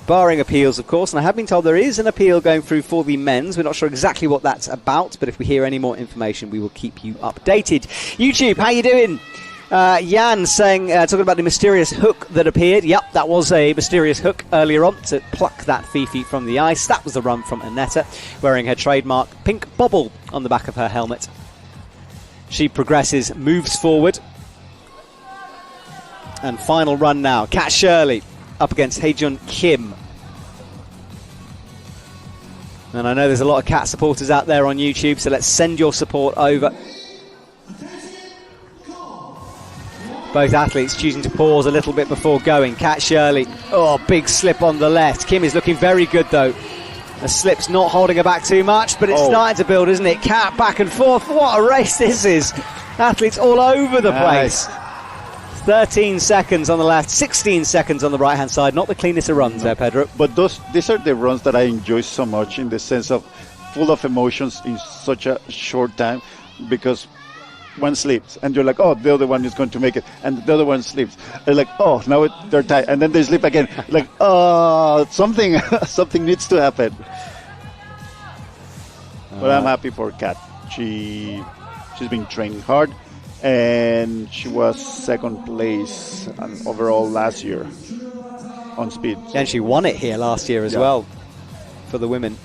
barring appeals, of course. And I have been told there is an appeal going through for the men's. We're not sure exactly what that's about, but if we hear any more information, we will keep you updated. YouTube, how you doing? Jan saying, talking about the mysterious hook that appeared. Yep, that was a mysterious hook earlier on to pluck that Fifi from the ice. That was the run from Aneta, wearing her trademark pink bobble on the back of her helmet. She progresses, moves forward. And final run now. Kat Shirley up against Haejun Kim. And I know there's a lot of Kat supporters out there on YouTube, so let's send your support over. Both athletes choosing to pause a little bit before going. Kat Shirley, oh, big slip on the left. Kim is looking very good, though. The slip's not holding her back too much, but it's starting to build, isn't it? Kat back and forth. What a race this is. Athletes all over the place. 13 seconds on the left, 16 seconds on the right-hand side. Not the cleanest of runs there, Pedro. But these are the runs that I enjoy so much, in the sense of full of emotions in such a short time, because one sleeps and you're like, oh, the other one is going to make it, and the other one sleeps, and like, oh, now they're tired, and then they sleep again, like, oh, something needs to happen. But I'm happy for Kat. She's been training hard, and she was second place overall last year on speed. And she won it here last year as well for the women.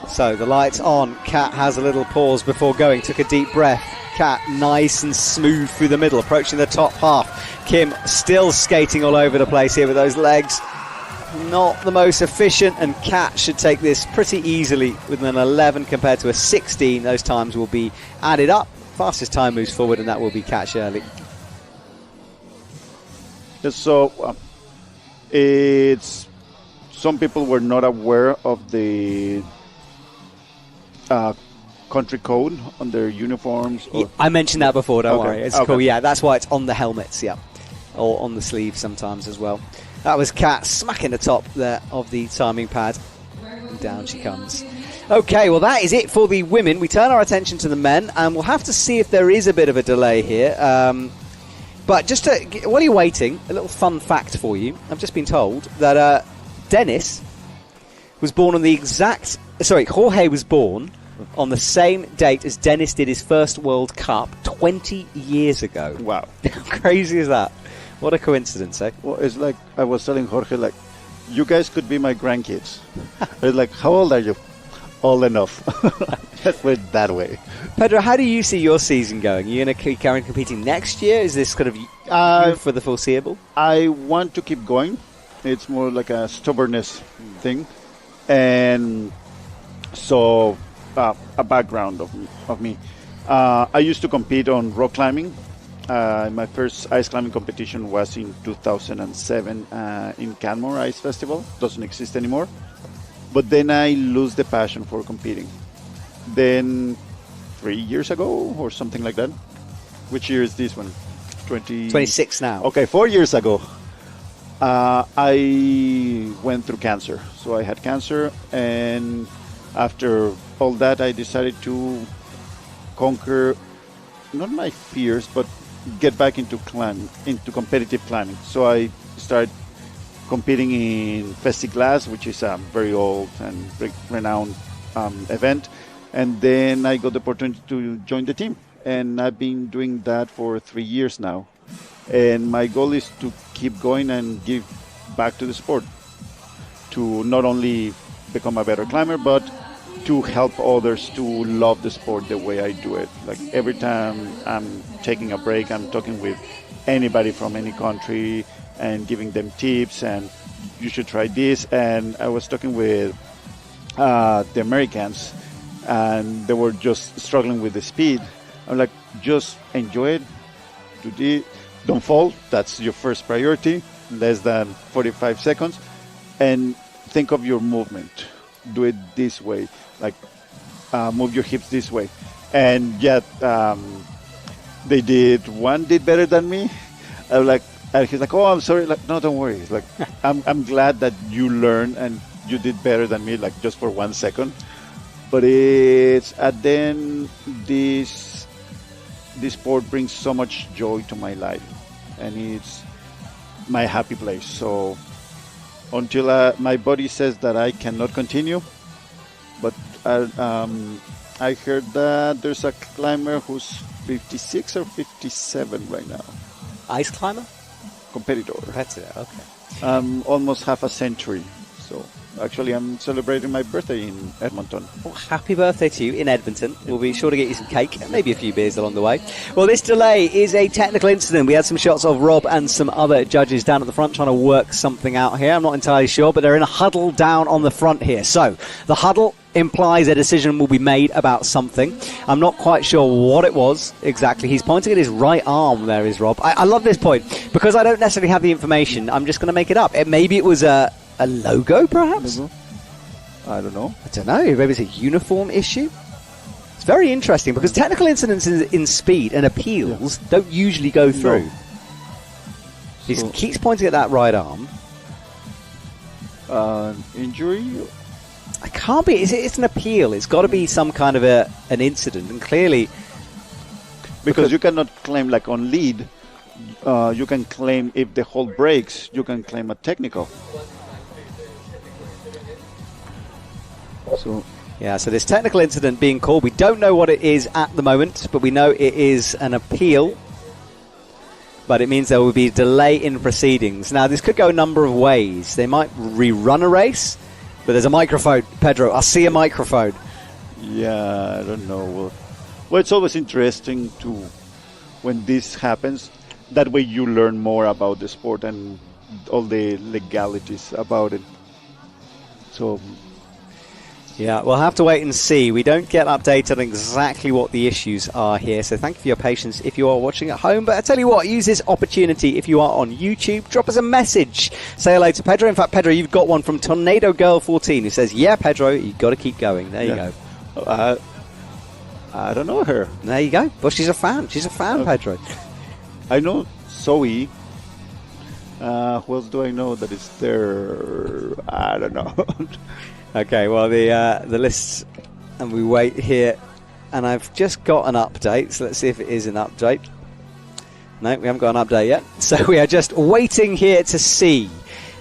So the lights on. Kat has a little pause before going. Took a deep breath. Kat nice and smooth through the middle, approaching the top half. Kim still skating all over the place here with those legs. Not the most efficient, and Kat should take this pretty easily with an 11 compared to a 16. Those times will be added up. Fastest time moves forward, and that will be Kat Shirley. So it's some people were not aware of the country code on their uniforms. Yeah, I mentioned that before, don't worry. It's cool. Yeah, that's why it's on the helmets, or on the sleeves sometimes as well. That was Kat smacking the top there of the timing pad. And down she comes. Okay, well, that is it for the women. We turn our attention to the men, and we'll have to see if there is a bit of a delay here. But just while you're waiting, a little fun fact for you. I've just been told that Dennis was born on the exact... Sorry, Jorge was born on the same date as Dennis did his first World Cup 20 years ago. Wow. How crazy is that? What a coincidence, eh? Well, it's like I was telling Jorge, like, you guys could be my grandkids. It's like, how old are you? Old enough. Let's put it that way. Pedro, how do you see your season going? Are you going to carry on competing next year? Is this kind of you for the foreseeable? I want to keep going. It's more like a stubbornness thing. And so, a background of me. I used to compete on rock climbing. My first ice climbing competition was in 2007 in Canmore Ice Festival. Doesn't exist anymore. But then I lose the passion for competing. Then 3 years ago or something like that. Which year is this one? 26 now. Okay, 4 years ago. I went through cancer. So I had cancer, and after all that, I decided to conquer, not my fears, but get back into competitive climbing. So I started competing in Fixe Glass, which is a very old and renowned event. And then I got the opportunity to join the team. And I've been doing that for 3 years now. And my goal is to keep going and give back to the sport, to not only become a better climber, but to help others to love the sport the way I do it. Like every time I'm taking a break, I'm talking with anybody from any country and giving them tips, and you should try this. And I was talking with the Americans, and they were just struggling with the speed. I'm like, just enjoy it. Don't fall. That's your first priority. Less than 45 seconds, and think of your movement. Do it this way, like move your hips this way. And yet, they did. One did better than me. I was like, and he's like, "Oh, I'm sorry." Like, no, don't worry. It's like, I'm glad that you learned and you did better than me, like just for 1 second. But it's at then this sport brings so much joy to my life, and it's my happy place. So until my body says that I cannot continue, but I heard that there's a climber who's 56 or 57 right now. Ice climber? Competitor. Okay. Almost half a century. So actually, I'm celebrating my birthday in Edmonton. Well, happy birthday to you in Edmonton. We'll be sure to get you some cake and maybe a few beers along the way. Well, this delay is a technical incident. We had some shots of Rob and some other judges down at the front trying to work something out here. I'm not entirely sure, but they're in a huddle down on the front here. So the huddle implies a decision will be made about something. I'm not quite sure what it was exactly. He's pointing at his right arm. There is Rob. I love this point because I don't necessarily have the information. I'm just going to make it up. Maybe it was a logo, perhaps? I don't know. I don't know. Maybe it's a uniform issue. It's very interesting because technical incidents in speed and appeals don't usually go through. He keeps pointing at that right arm. Injury? It can't be. It's an appeal. It's got to be some kind of an incident. And clearly... Because you cannot claim, like on lead, you can claim if the hold breaks, you can claim a technical. So this technical incident being called, we don't know what it is at the moment, but we know it is an appeal. But it means there will be a delay in proceedings. Now, this could go a number of ways. They might rerun a race, but there's a microphone. Pedro, I see a microphone. Yeah, I don't know. Well, it's always interesting when this happens. That way you learn more about the sport and all the legalities about it. So... yeah, we'll have to wait and see. We don't get updated on exactly what the issues are here, so thank you for your patience if you are watching at home. But I tell you what, use this opportunity if you are on YouTube. Drop us a message. Say hello to Pedro. In fact, Pedro, you've got one from Tornado Girl 14 who says, yeah, Pedro, you've got to keep going. There you go. I don't know her. There you go. Well, she's a fan. She's a fan, Pedro. I know Zoe. Who else do I know that is there? I don't know. Okay, well, the lists, and we wait here, and I've just got an update, so let's see if it is an update. No, we haven't got an update yet. So we are just waiting here to see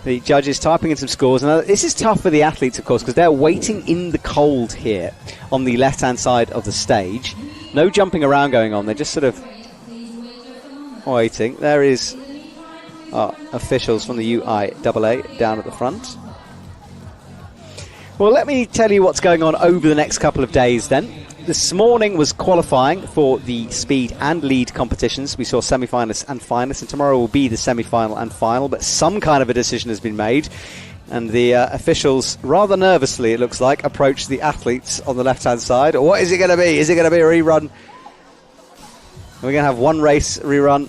the judges typing in some scores. Now, this is tough for the athletes, of course, because they're waiting in the cold here on the left-hand side of the stage. No jumping around going on. They're just sort of waiting. There is officials from the UIAA down at the front. Well, let me tell you what's going on over the next couple of days then. This morning was qualifying for the speed and lead competitions. We saw semi-finalists and finalists, and tomorrow will be the semi-final and final, but some kind of a decision has been made. And the officials, rather nervously, it looks like, approach the athletes on the left-hand side. What is it going to be? Is it going to be a rerun? We're going to have one race rerun.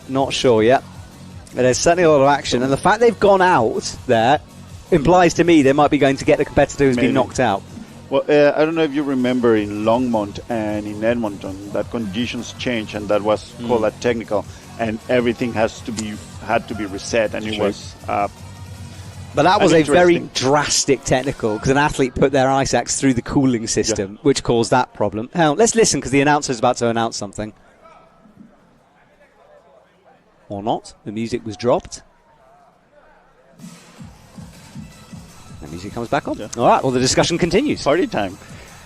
Not sure yet. But there's certainly a lot of action. And the fact they've gone out there implies to me they might be going to get the competitor who's been knocked out. Well, I don't know if you remember in Longmont and in Edmonton that conditions changed, and that was called a technical, and everything had to be reset, and it was. But that was a very drastic technical because an athlete put their ice axe through the cooling system, which caused that problem. Now, let's listen because the announcer is about to announce something. Or not. The music was dropped. The music comes back on. Yeah. All right, well, the discussion continues. Party time.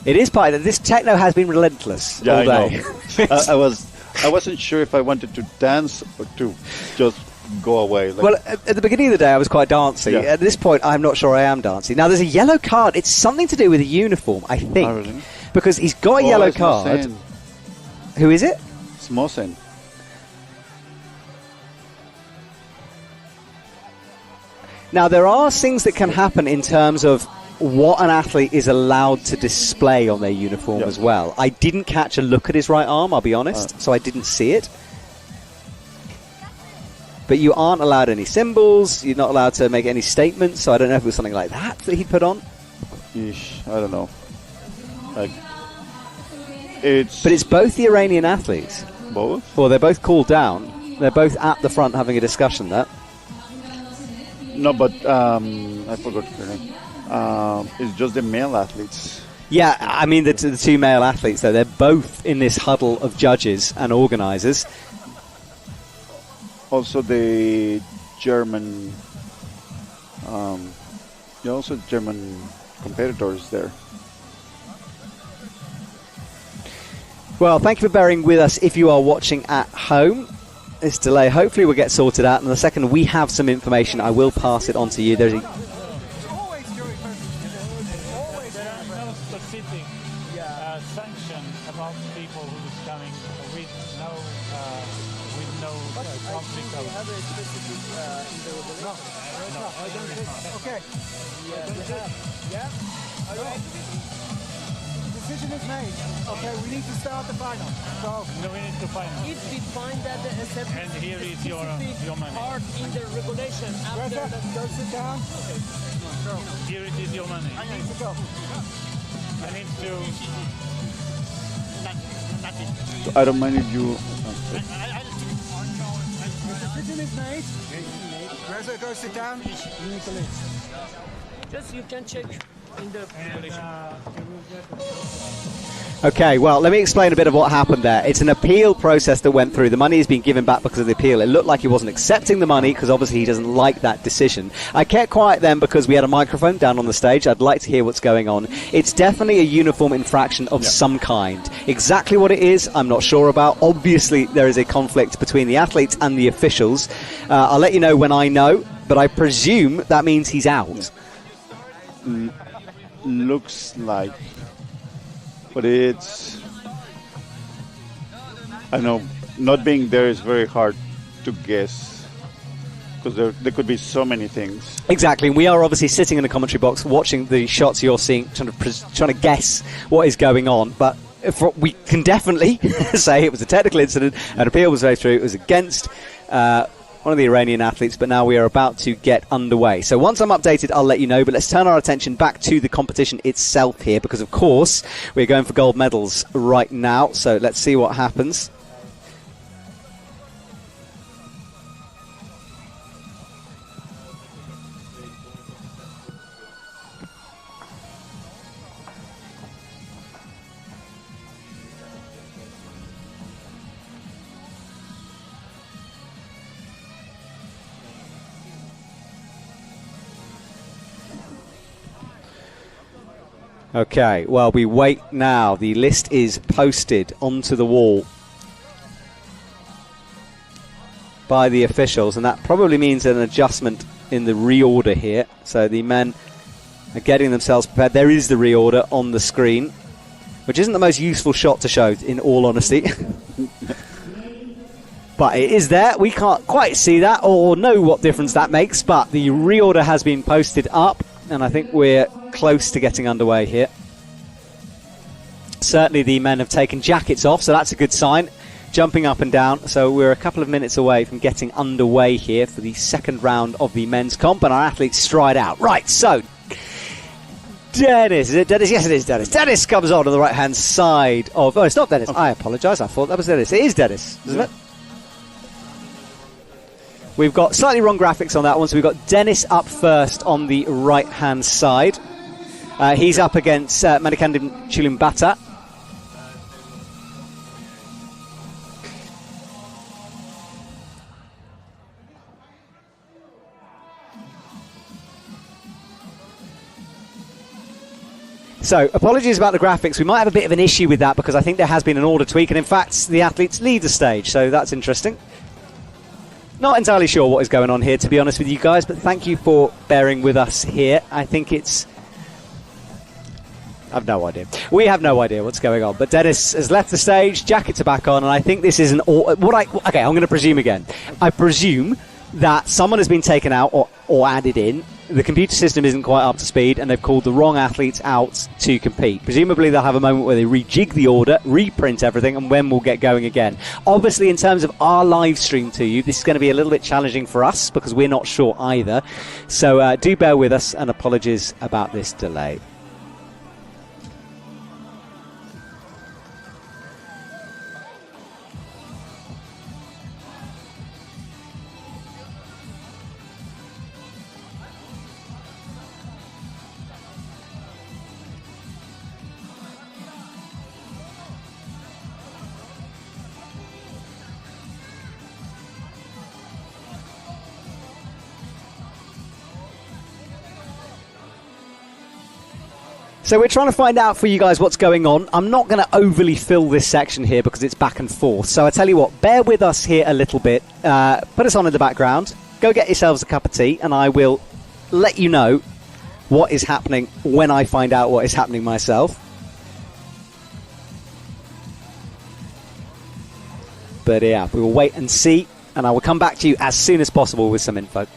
It is party. This techno has been relentless all day. I wasn't sure if I wanted to dance or to just go away. Well, at the beginning of the day, I was quite dancey. Yeah. At this point, I'm not sure I am dancing. Now, there's a yellow card. It's something to do with a uniform, I think. Oh, really? Because he's got a yellow card. Mosen. Who is it? It's Mosen. Now, there are things that can happen in terms of what an athlete is allowed to display on their uniform as well. I didn't catch a look at his right arm, I'll be honest, so I didn't see it. But you aren't allowed any symbols, you're not allowed to make any statements, so I don't know if it was something like that he put on. Yeesh, I don't know. But it's both the Iranian athletes. Both? Well, they're both cooled down. They're both at the front having a discussion there. No, but I forgot her name. It's just the male athletes. Yeah, I mean the two male athletes, though, they're both in this huddle of judges and organisers. Also the German, also German competitors there. Well, thank you for bearing with us if you are watching at home. This delay hopefully will get sorted out, and the second we have some information, I will pass it on to you. There's a specific sanction about people who's coming with no conflict. Have a specific Okay. Yeah. Okay. Decision is made. Okay, we need to start the final. So No, we need to find out. if we find that the And here is your money. part in the regulation after that, go sit down. Okay. Here it is your money. I need to go. I need to. So I don't mind if you. The decision is made. Reza, go sit down. You need to leave. Just you can check in the regulation. Okay, well, let me explain a bit of what happened there. It's an appeal process that went through. The money is being given back because of the appeal. It looked like he wasn't accepting the money because obviously he doesn't like that decision. I kept quiet then because we had a microphone down on the stage. I'd like to hear what's going on. It's definitely a uniform infraction of some kind. Exactly what it is, I'm not sure about. Obviously, there is a conflict between the athletes and the officials. I'll let you know when I know, but I presume that means he's out. Looks like. But it's, I know, not being there is very hard to guess because there could be so many things. Exactly, and we are obviously sitting in the commentary box watching the shots you're seeing, trying to guess what is going on, but we can definitely say it was a technical incident, an appeal was very true, it was against one of the Iranian athletes, but now we are about to get underway. So once I'm updated, I'll let you know, but let's turn our attention back to the competition itself here, because of course we're going for gold medals right now, so let's see what happens. Okay, well, we wait now. The list is posted onto the wall by the officials, and that probably means an adjustment in the reorder here. So the men are getting themselves prepared. There is the reorder on the screen, which isn't the most useful shot to show, in all honesty. But it is there. We can't quite see that or know what difference that makes, but the reorder has been posted up, and I think we're close to getting underway here. Certainly the men have taken jackets off, so that's a good sign. Jumping up and down, so we're a couple of minutes away from getting underway here for the second round of the men's comp, and our athletes stride out. Right, so Dennis, is it Dennis? Yes, it is Dennis. Dennis comes on the right-hand side of... Oh, it's not Dennis. Okay. I apologise. I thought that was Dennis. It is Dennis, isn't it? We've got slightly wrong graphics on that one, so we've got Dennis up first on the right-hand side. He's up against Manikandim Chulimbata. So, apologies about the graphics. We might have a bit of an issue with that because I think there has been an order tweak, and in fact, the athletes lead the stage, so that's interesting. Not entirely sure what is going on here, to be honest with you guys, but thank you for bearing with us here. I think it's... I've no idea. We have no idea what's going on, but Dennis has left the stage, jackets are back on, and I think this is an... Okay, I'm going to presume again. I presume that someone has been taken out or added in the computer system isn't quite up to speed and they've called the wrong athletes out to compete. Presumably they'll have a moment where they rejig the order, reprint everything, and then we'll get going again. Obviously, in terms of our live stream to you, this is going to be a little bit challenging for us because we're not sure either. So do bear with us, and apologies about this delay. So we're trying to find out for you guys what's going on. I'm not going to overly fill this section here because it's back and forth. So I tell you what, bear with us here a little bit. Put us on in the background. Go get yourselves a cup of tea and I will let you know what is happening when I find out what is happening myself. But yeah, we will wait and see, and I will come back to you as soon as possible with some info.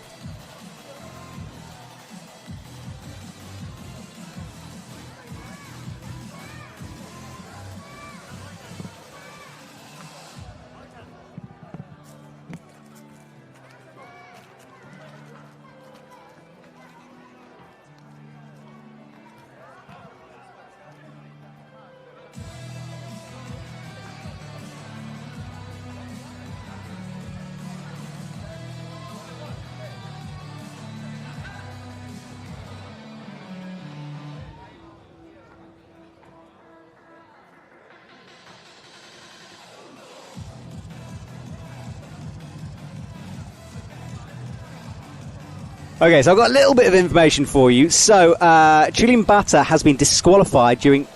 Okay, so I've got a little bit of information for you. So, Julian Bata has been disqualified during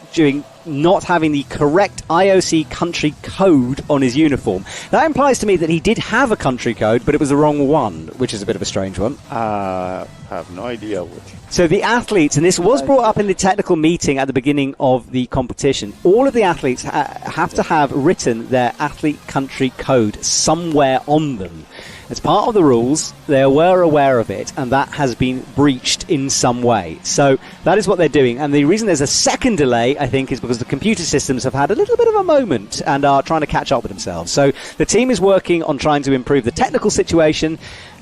not having the correct IOC country code on his uniform. That implies to me that he did have a country code, but it was the wrong one, which is a bit of a strange one. I have no idea what. So the athletes, and this was brought up in the technical meeting at the beginning of the competition, all of the athletes have to have written their athlete country code somewhere on them. As part of the rules, they were aware of it, and that has been breached in some way. So that is what they're doing. And the reason there's a second delay, I think, is because the computer systems have had a little bit of a moment and are trying to catch up with themselves. So the team is working on trying to improve the technical situation,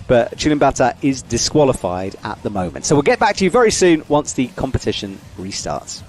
but Julian Bata is disqualified at the moment. So we'll get back to you very soon once the competition restarts.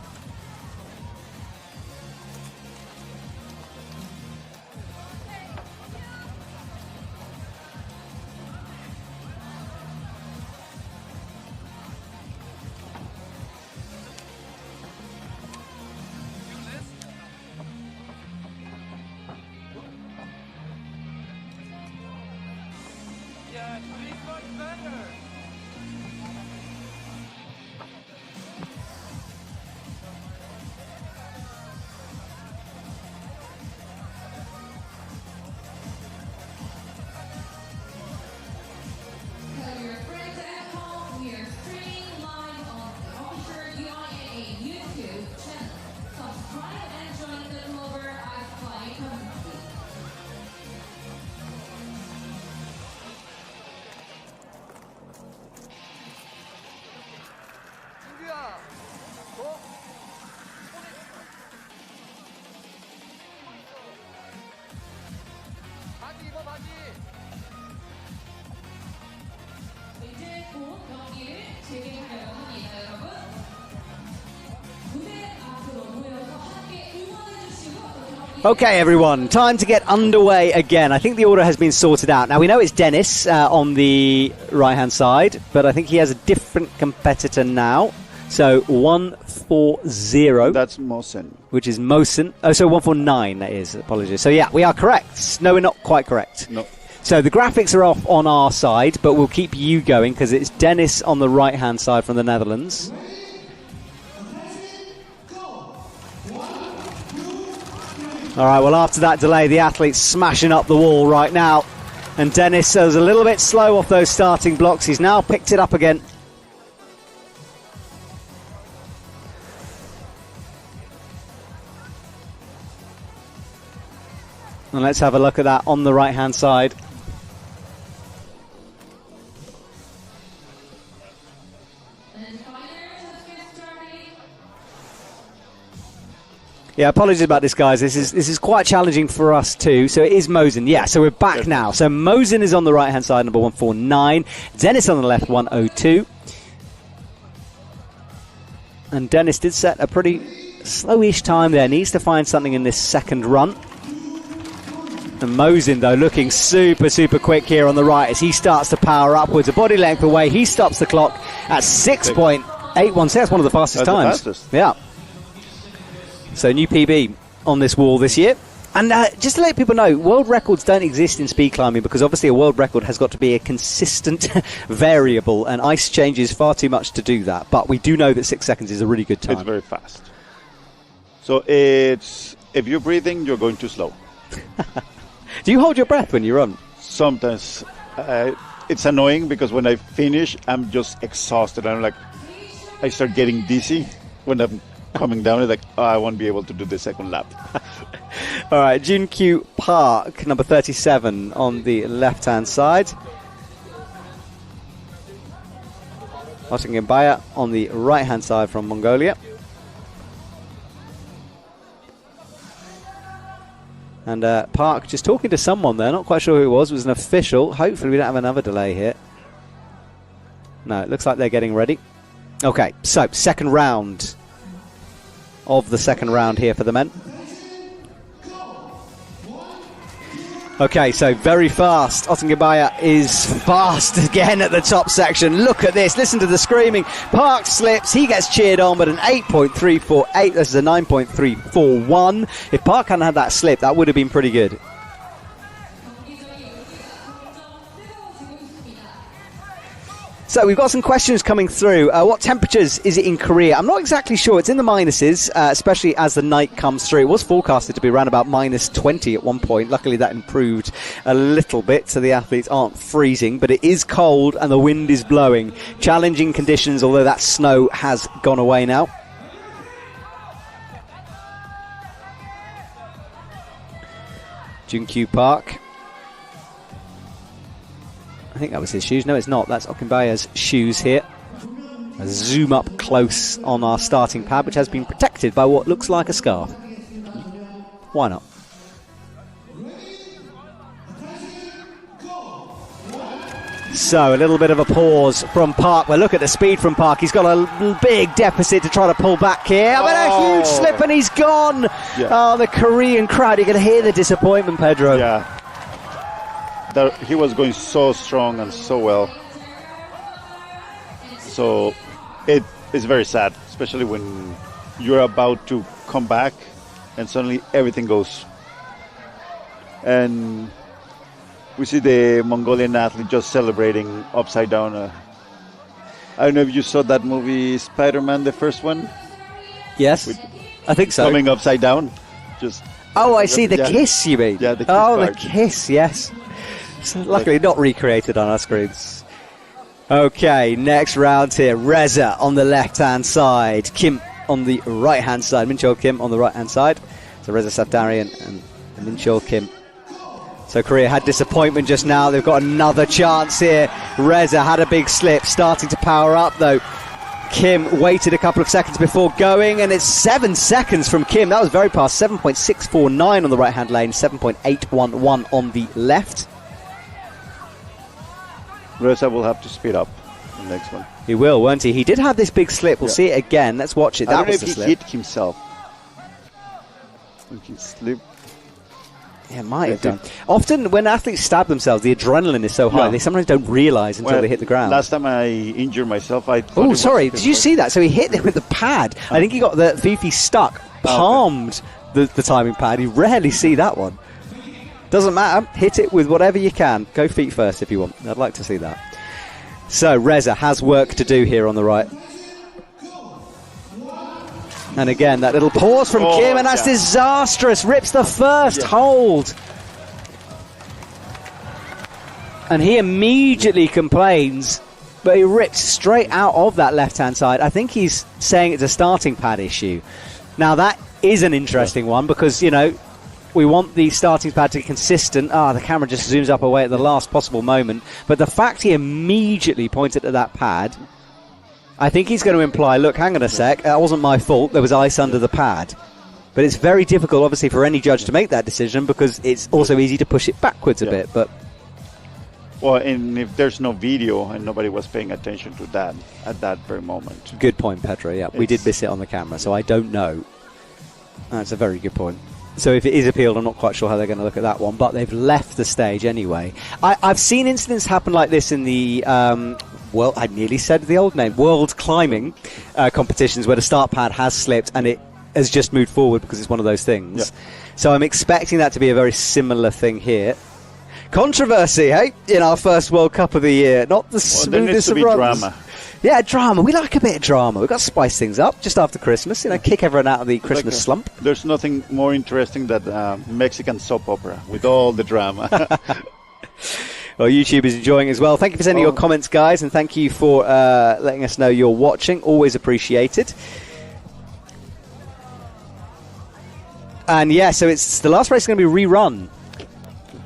Okay, everyone, time to get underway again. I think the order has been sorted out. Now, we know it's Dennis on the right-hand side, but I think he has a different competitor now. So, 140. That's Mosen. Which is Mosen. Oh, so 149, that is. Apologies. So, yeah, we are correct. No, we're not quite correct. No. So, the graphics are off on our side, but we'll keep you going because it's Dennis on the right-hand side from the Netherlands. All right, well, after that delay, the athlete's smashing up the wall right now. And Dennis was a little bit slow off those starting blocks. He's now picked it up again. And let's have a look at that on the right-hand side. Yeah, apologies about this, guys. This is quite challenging for us too. So it is Mosen. Yeah, so we're back now. So Mosen is on the right-hand side, number 149. Dennis on the left, 102. And Dennis did set a pretty slowish time there. Needs to find something in this second run. And Mosen, though, looking super, super quick here on the right as he starts to power upwards. A body length away. He stops the clock at 6.816. That's one of the fastest times. The fastest. Yeah. So new PB on this wall this year. And just to let people know, world records don't exist in speed climbing because obviously a world record has got to be a consistent variable, and ice changes far too much to do that. But we do know that 6 seconds is a really good time. It's very fast. So it's, if you're breathing, you're going too slow. Do you hold your breath when you run? Sometimes. It's annoying because when I finish, I'm just exhausted. I start getting dizzy when I'm coming down. It's like, oh, I won't be able to do the second lap. All right, Junkyu Park, number 37 on the left-hand side. Otungimbaya on the right-hand side from Mongolia. And Park just talking to someone there, not quite sure who it was an official. Hopefully we don't have another delay here. No, it looks like they're getting ready. Okay, so second round of the second round here for the men. Okay, so very fast. Otungimbaya is fast again at the top section. Look at this. Listen to the screaming. Park slips. He gets cheered on, but an 8.348. This is a 9.341. If Park hadn't had that slip, that would have been pretty good. So we've got some questions coming through. What temperatures is it in Korea? I'm not exactly sure. It's in the minuses, especially as the night comes through. It was forecasted to be around about minus 20 at one point. Luckily, that improved a little bit, so the athletes aren't freezing. But it is cold and the wind is blowing. Challenging conditions, although that snow has gone away now. Junkyu Park. I think that was his shoes. No, it's not. That's Okunbaya's shoes here. A zoom up close on our starting pad, which has been protected by what looks like a scarf. Why not? So, a little bit of a pause from Park. Well, look at the speed from Park. He's got a big deficit to try to pull back here. But a huge slip and he's gone. Yeah. Oh, the Korean crowd. You can hear the disappointment, Pedro. Yeah. He was going so strong and so well. So it is very sad, especially when you're about to come back and suddenly everything goes. And we see the Mongolian athlete just celebrating upside down. I don't know if you saw that movie Spider-Man, the first one. Yes, I think so. Coming upside down. Just. Oh, I see. The kiss, you mean? Yeah, the kiss. Oh, part. The kiss, yes. So luckily not recreated on our screens. Okay, next round here. Reza on the left-hand side. Kim on the right-hand side. Minchol Kim on the right-hand side. So Reza Safdarian and Minchol Kim. So Korea had disappointment just now. They've got another chance here. Reza had a big slip, starting to power up though. Kim waited a couple of seconds before going, and it's 7 seconds from Kim. That was very fast. 7.649 on the right-hand lane, 7.811 on the left. Reza will have to speed up the next one. He will, won't he? He did have this big slip. We'll see it again. Let's watch it. That was the slip. He hit himself. He slipped. Yeah, might have done. Often when athletes stab themselves, the adrenaline is so high, they sometimes don't realise until they hit the ground. Last time I injured myself, I thought... Oh, sorry. Did you see that? So he hit it with the pad. I think he got the Fife stuck, palmed the timing pad. You rarely see that one. Doesn't matter. Hit it with whatever you can. Go feet first if you want. I'd like to see that. So Reza has work to do here on the right. And again, that little pause from Kim, and that's disastrous. Rips the first hold. And he immediately complains, but he rips straight out of that left-hand side. I think he's saying it's a starting pad issue. Now, that is an interesting one because, you know, we want the starting pad to be consistent. The camera just zooms up away at the last possible moment. But the fact he immediately pointed at that pad, I think he's going to imply, look, hang on a sec, that wasn't my fault. There was ice under the pad. But it's very difficult, obviously, for any judge to make that decision because it's also easy to push it backwards a bit. But well, and if there's no video and nobody was paying attention to that at that very moment. Good point, Pedro. Yeah, we did miss it on the camera, so I don't know. That's a very good point. So if it is appealed, I'm not quite sure how they're going to look at that one, but they've left the stage anyway. I've seen incidents happen like this in the, well, I nearly said the old name, world climbing competitions where the start pad has slipped and it has just moved forward because it's one of those things. Yeah. So I'm expecting that to be a very similar thing here. Controversy, hey, in our first World Cup of the year. Not the smoothest of runs. Drama. Yeah, drama. We like a bit of drama. We've got to spice things up just after Christmas. Kick everyone out of the Christmas slump. There's nothing more interesting than Mexican soap opera with all the drama. Well, YouTube is enjoying it as well. Thank you for sending your comments, guys, and thank you for letting us know you're watching. Always appreciated. And yeah, so it's the last race is going to be rerun.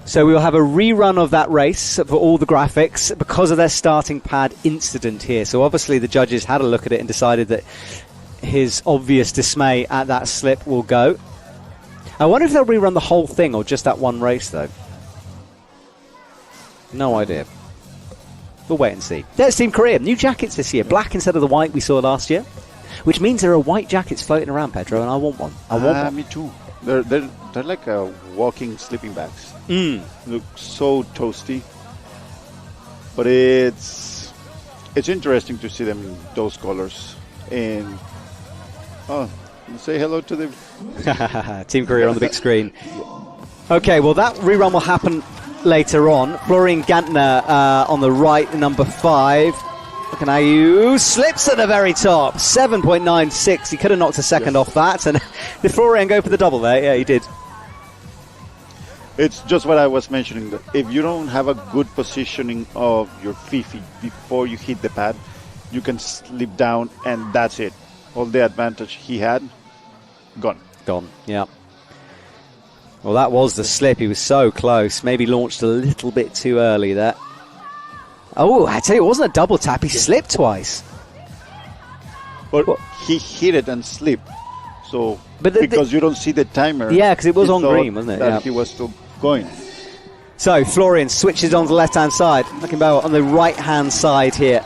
So we will have a rerun of that race for all the graphics because of their starting pad incident here. So obviously the judges had a look at it and decided that his obvious dismay at that slip will go. I wonder if they'll rerun the whole thing or just that one race, though. No idea. We'll wait and see. There's Team Korea. New jackets this year. Black instead of the white we saw last year. Which means there are white jackets floating around, Pedro, and I want one. I want one. Me too. They're like walking sleeping bags. Look so toasty. But it's interesting to see them in those colors. And say hello to them. Team Korea on the big screen. Okay, well that rerun will happen later on. Florian Gantner on the right, number 5. Look at how you slips at the very top. 7.96. He could have knocked a second off that. And did Florian go for the double there? Yeah, he did. It's just what I was mentioning. If you don't have a good positioning of your feet before you hit the pad, you can slip down and that's it. All the advantage he had, gone. Gone, yeah. Well, that was the slip. He was so close. Maybe launched a little bit too early there. Oh, I tell you, it wasn't a double tap. He slipped twice. But he hit it and slipped. So, because you don't see the timer. Yeah, because it was on green, wasn't it? That he was still going. So, Florian switches on the left-hand side. Looking back on the right-hand side here.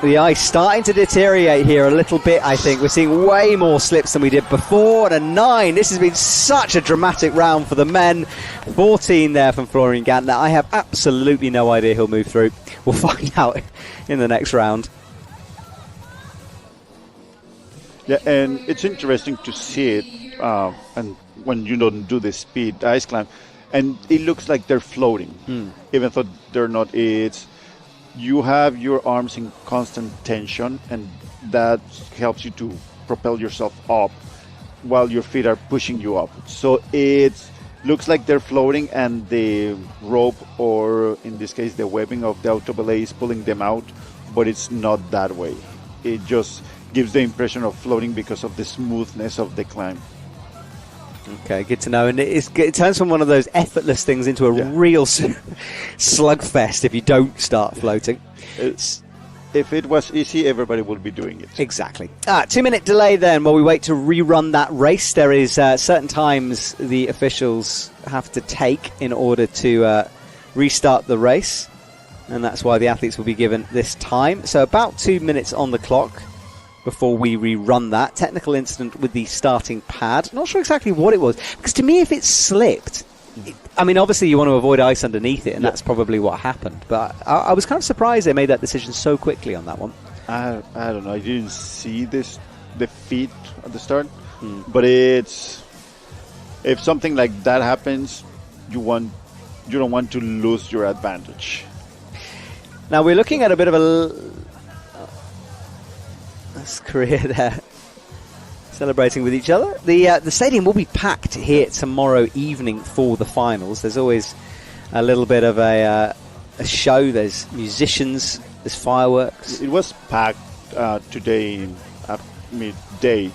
The ice starting to deteriorate here a little bit, I think. We're seeing way more slips than we did before. And a 9. This has been such a dramatic round for the men. 14 there from Florian Gantner. I have absolutely no idea he'll move through. We'll find out in the next round. Yeah, and it's interesting to see it and when you don't do the speed ice climb. And it looks like they're floating, even though they're not. You have your arms in constant tension, and that helps you to propel yourself up while your feet are pushing you up. So it looks like they're floating, and the rope, or in this case the webbing of the auto belay, is pulling them out, but it's not that way. It just gives the impression of floating because of the smoothness of the climb. Okay, good to know. And it turns from one of those effortless things into a real slugfest if you don't start floating. If it was easy, everybody would be doing it. Exactly. 2-minute delay then while we wait to rerun that race. There is certain times the officials have to take in order to restart the race. And that's why the athletes will be given this time. So about 2 minutes on the clock before we rerun that. Technical incident with the starting pad. Not sure exactly what it was. Because to me, if it slipped, I mean, obviously you want to avoid ice underneath it, and that's probably what happened. But I was kind of surprised they made that decision so quickly on that one. I don't know. I didn't see the feet at the start. But if something like that happens, you don't want to lose your advantage. Now we're looking at a bit of a... That's Korea there, celebrating with each other. The stadium will be packed here tomorrow evening for the finals. There's always a little bit of a show. There's musicians, there's fireworks. It was packed today at midday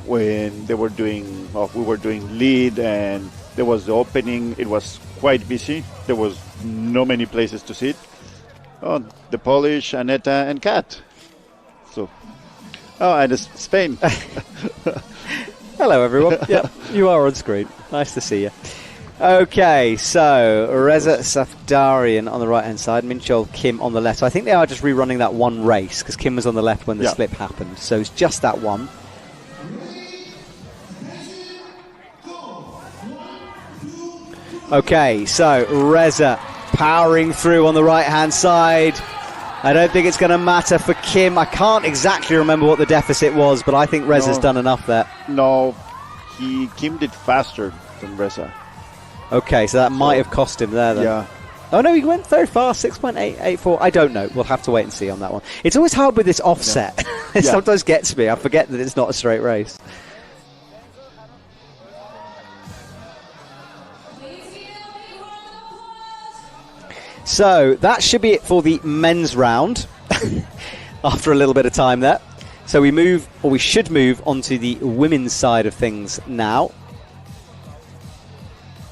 when they were doing, we were doing lead, and there was the opening. It was quite busy. There was no many places to sit. The Polish, Aneta, and Kat. So Oh, and it's Spain. Hello, everyone. Yep, you are on screen. Nice to see you. Okay, so Reza Safdarian on the right-hand side, Minchol Kim on the left. So I think they are just rerunning that one race because Kim was on the left when the slip happened. So it's just that one. Okay, so Reza powering through on the right-hand side. I don't think it's going to matter for Kim. I can't exactly remember what the deficit was, but I think Reza's done enough there. No, Kim did faster than Reza. Okay, so that might have cost him there then. Yeah. Oh no, he went very fast, 6.884. I don't know. We'll have to wait and see on that one. It's always hard with this offset. It sometimes gets me. I forget that it's not a straight race. So that should be it for the men's round after a little bit of time there. So we should move on to the women's side of things now.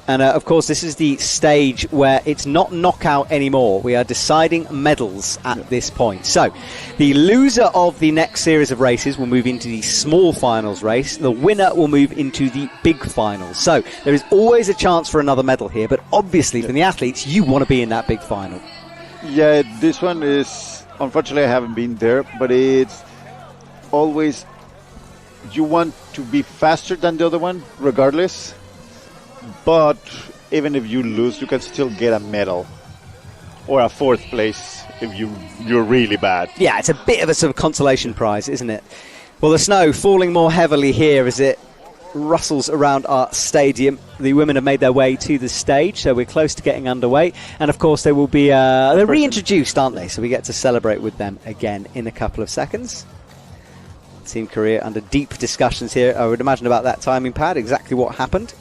And of course, this is the stage where it's not knockout anymore. We are deciding medals at this point. So the loser of the next series of races will move into the small finals race. The winner will move into the big finals. So there is always a chance for another medal here. But obviously, from the athletes, you want to be in that big final. Yeah, this one is, unfortunately, I haven't been there. But it's always, you want to be faster than the other one, regardless. But even if you lose, you can still get a medal or a fourth place if you're really bad. Yeah, it's a bit of a sort of consolation prize, isn't it? Well, the snow falling more heavily here as it rustles around our stadium. The women have made their way to the stage, so we're close to getting underway. And of course, they will be they're reintroduced, aren't they? So we get to celebrate with them again in a couple of seconds. Team Korea under deep discussions here, I would imagine, about that timing pad, exactly what happened.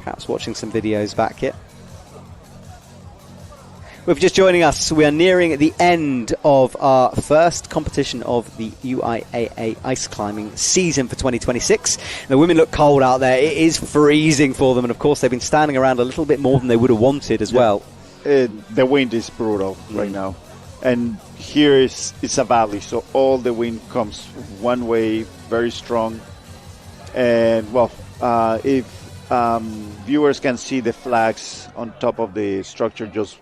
Perhaps watching some videos back here. If just joining us, we are nearing the end of our first competition of the UIAA ice climbing season for 2026. The women look cold out there. It is freezing for them, and of course they've been standing around a little bit more than they would have wanted as well. The wind is brutal right now, and here it's a valley, so all the wind comes one way, very strong. And well, if viewers can see the flags on top of the structure just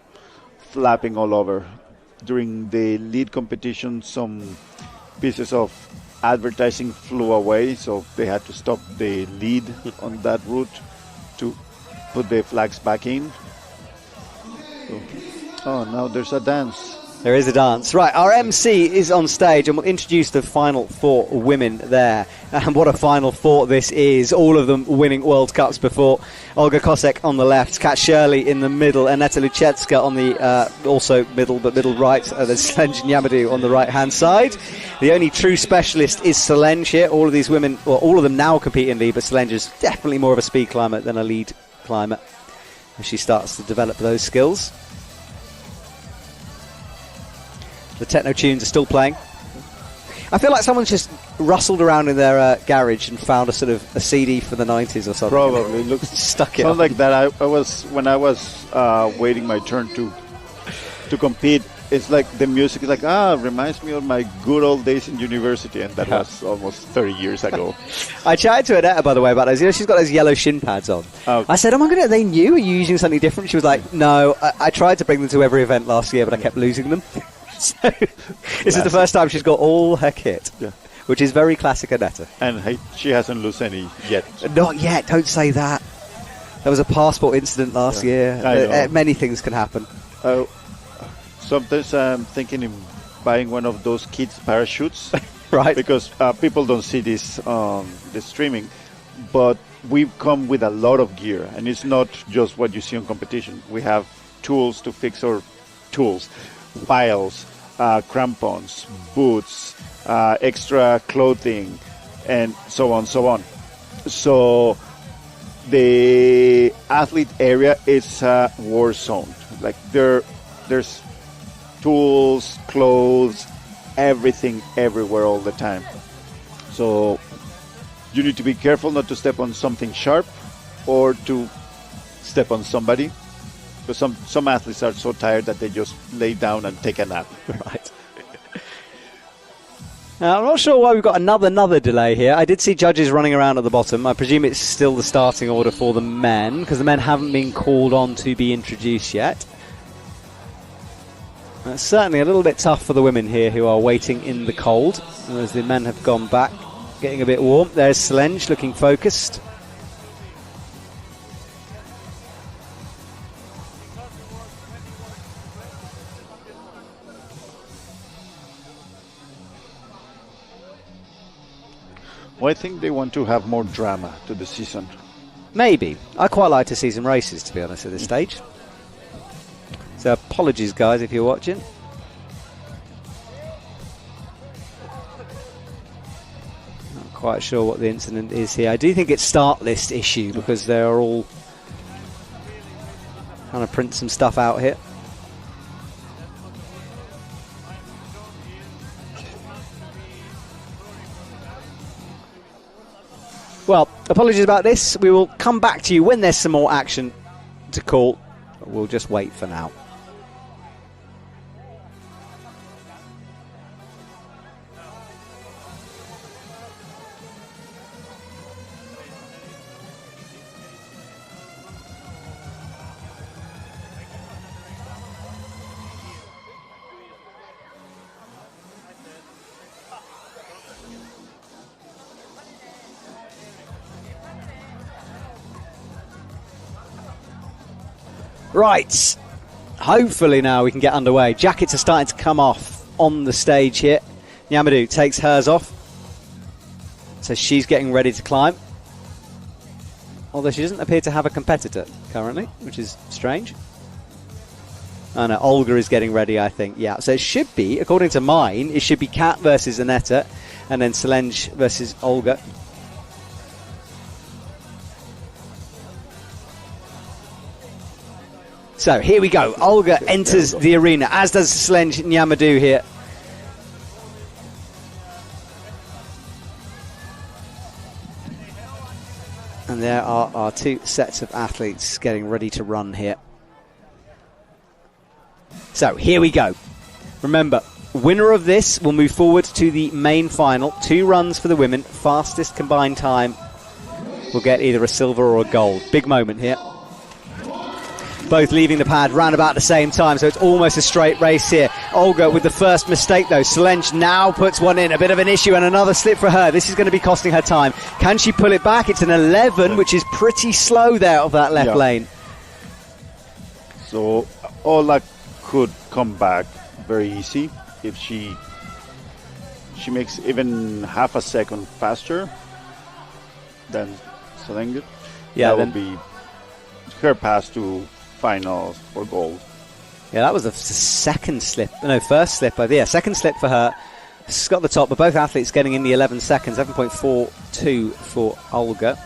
flapping all over. During the lead competition, some pieces of advertising flew away, so they had to stop the lead on that route to put the flags back in. So, now there's a dance. There is a dance. Right, our MC is on stage and we'll introduce the final four women there. And what a final four this is. All of them winning World Cups before. Olga Kosek on the left, Kat Shirley in the middle, Aneta Luchetska on the also middle, but middle right. There's Slenj Nyamadu on the right-hand side. The only true specialist is Solange here. All of these women, well, all of them now compete in lead, but Solange is definitely more of a speed climber than a lead climber as she starts to develop those skills. The techno tunes are still playing. I feel like someone's just rustled around in their garage and found a sort of a CD for the 90s or something. Probably. Looks stuck it. Sounds like that. I was when I was waiting my turn to compete. It's like the music is like reminds me of my good old days in university, and that was almost 30 years ago. I chatted to Aneta, by the way, about those. You know, she's got those yellow shin pads on. Oh. I said, are they new? Are you using something different? She was like, no, I tried to bring them to every event last year, but I kept losing them. So this is the first time she's got all her kit, which is very classic Aneta. And she hasn't lost any yet. Not yet, don't say that. There was a passport incident last year. Many things can happen. Sometimes I'm thinking in buying one of those kids' parachutes. Right. Because people don't see this on the streaming. But we've come with a lot of gear. And it's not just what you see on competition. We have tools to fix our tools. Files, crampons, boots, extra clothing, and so on, so on. So the athlete area is a war zone. Like there's tools, clothes, everything, everywhere, all the time. So you need to be careful not to step on something sharp or to step on somebody. Because some athletes are so tired that they just lay down and take a nap. Right. Now, I'm not sure why we've got another delay here. I did see judges running around at the bottom. I presume it's still the starting order for the men, because the men haven't been called on to be introduced yet. It's certainly a little bit tough for the women here who are waiting in the cold, as the men have gone back, getting a bit warm. There's Slenge looking focused. Well, I think they want to have more drama to the season. Maybe. I quite like to see some races, to be honest, at this stage. So apologies, guys, if you're watching. Not quite sure what the incident is here. I do think it's start list issue, because they're all trying to print some stuff out here. Well, apologies about this. We will come back to you when there's some more action to call. But we'll just wait for now. Right, hopefully now we can get underway. Jackets are starting to come off on the stage here. Yamadou takes hers off, so she's getting ready to climb. Although she doesn't appear to have a competitor currently, which is strange. Oh no, Olga is getting ready, I think. Yeah, so it should be, according to mine, it should be Kat versus Aneta, and then Slenge versus Olga. So here we go. Olga enters the arena, as does Slenge Yamadou here. And there are our two sets of athletes getting ready to run here. So here we go. Remember, winner of this will move forward to the main final. 2 runs for the women. Fastest combined time will get either a silver or a gold. Big moment here. Both leaving the pad round about the same time, so it's almost a straight race here. Olga with the first mistake though. Slenge now puts one in, a bit of an issue, and another slip for her. This is going to be costing her time. Can she pull it back? It's an 11, which is pretty slow there of that left lane. So Ola could come back very easy if she makes even half a second faster than Slenge. Yeah, that would be her pass to finals for gold. Yeah, that was the second slip. No, first slip. Yeah, second slip for her. She's got the top, but both athletes getting in the 11 seconds. 7.42 for Olga.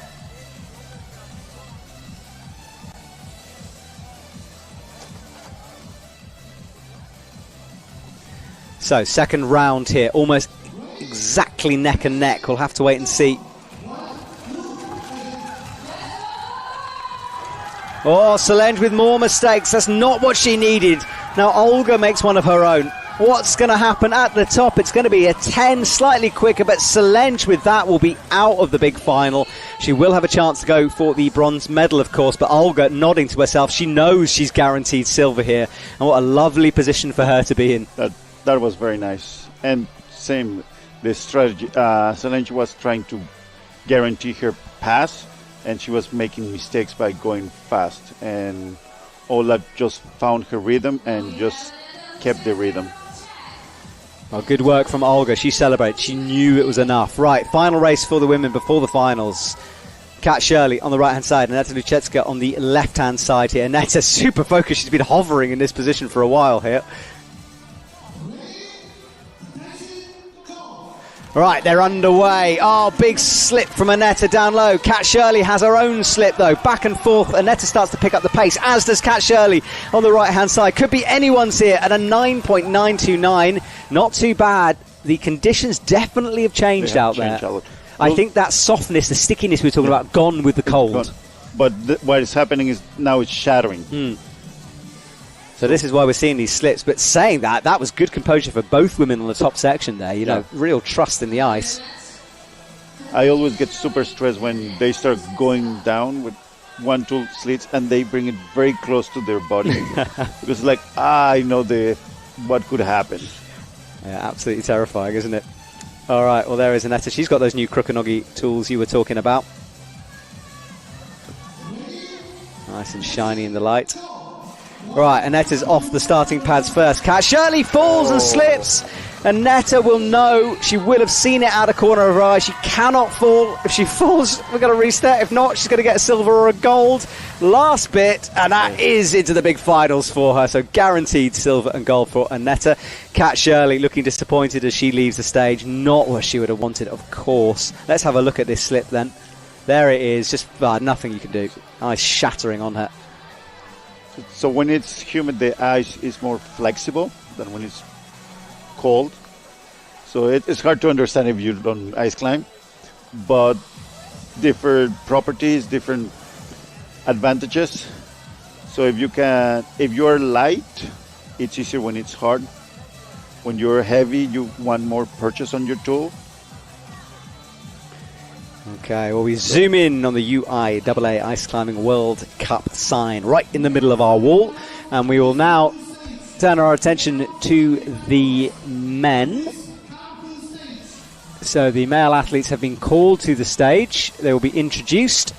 So, second round here. Almost exactly neck and neck. We'll have to wait and see. Oh, Slenge with more mistakes. That's not what she needed. Now Olga makes one of her own. What's going to happen at the top? It's going to be a 10, slightly quicker, but Slenge with that will be out of the big final. She will have a chance to go for the bronze medal, of course, but Olga nodding to herself. She knows she's guaranteed silver here, and what a lovely position for her to be in. That was very nice. And same, the strategy. Slenge was trying to guarantee her pass, and she was making mistakes by going fast, and Ola just found her rhythm and just kept the rhythm. Well, good work from Olga. She celebrated. She knew it was enough. Right, final race for the women before the finals. Kat Shirley on the right-hand side, and Aneta Luchetska on the left-hand side here. Aneta super focused. She's been hovering in this position for a while here. Right, they're underway. Oh, big slip from Aneta down low. Kat Shirley has her own slip, though. Back and forth. Aneta starts to pick up the pace, as does Kat Shirley on the right-hand side. Could be anyone's here at a 9.929. Not too bad. The conditions definitely have changed out there. I think that softness, the stickiness we were talking about, gone with the cold. But what is happening is now it's shattering. So this is why we're seeing these slips. But saying that, that was good composure for both women on the top section there. You know, real trust in the ice. I always get super stressed when they start going down with 1-2 slits and they bring it very close to their body. Because like, I know what could happen. Yeah, absolutely terrifying, isn't it? All right, well, there is Annetta. She's got those new Krokonogi tools you were talking about. Nice and shiny in the light. Right, Annetta's off the starting pads first. Kat Shirley falls and slips. Annetta will know. She will have seen it out of corner of her eye. She cannot fall. If she falls, we're going to reset. If not, she's going to get a silver or a gold. Last bit, and that is into the big finals for her. So guaranteed silver and gold for Annetta. Kat Shirley looking disappointed as she leaves the stage. Not what she would have wanted, of course. Let's have a look at this slip then. There it is. Just nothing you can do. Ice shattering on her. So when it's humid, the ice is more flexible than when it's cold. So it's hard to understand if you don't ice climb, but different properties, different advantages. So if you're light, it's easier when it's hard. When you're heavy, you want more purchase on your tool. Okay, well, we zoom in on the UIAA Ice Climbing World Cup sign right in the middle of our wall, and we will now turn our attention to the men. So the male athletes have been called to the stage. They will be introduced,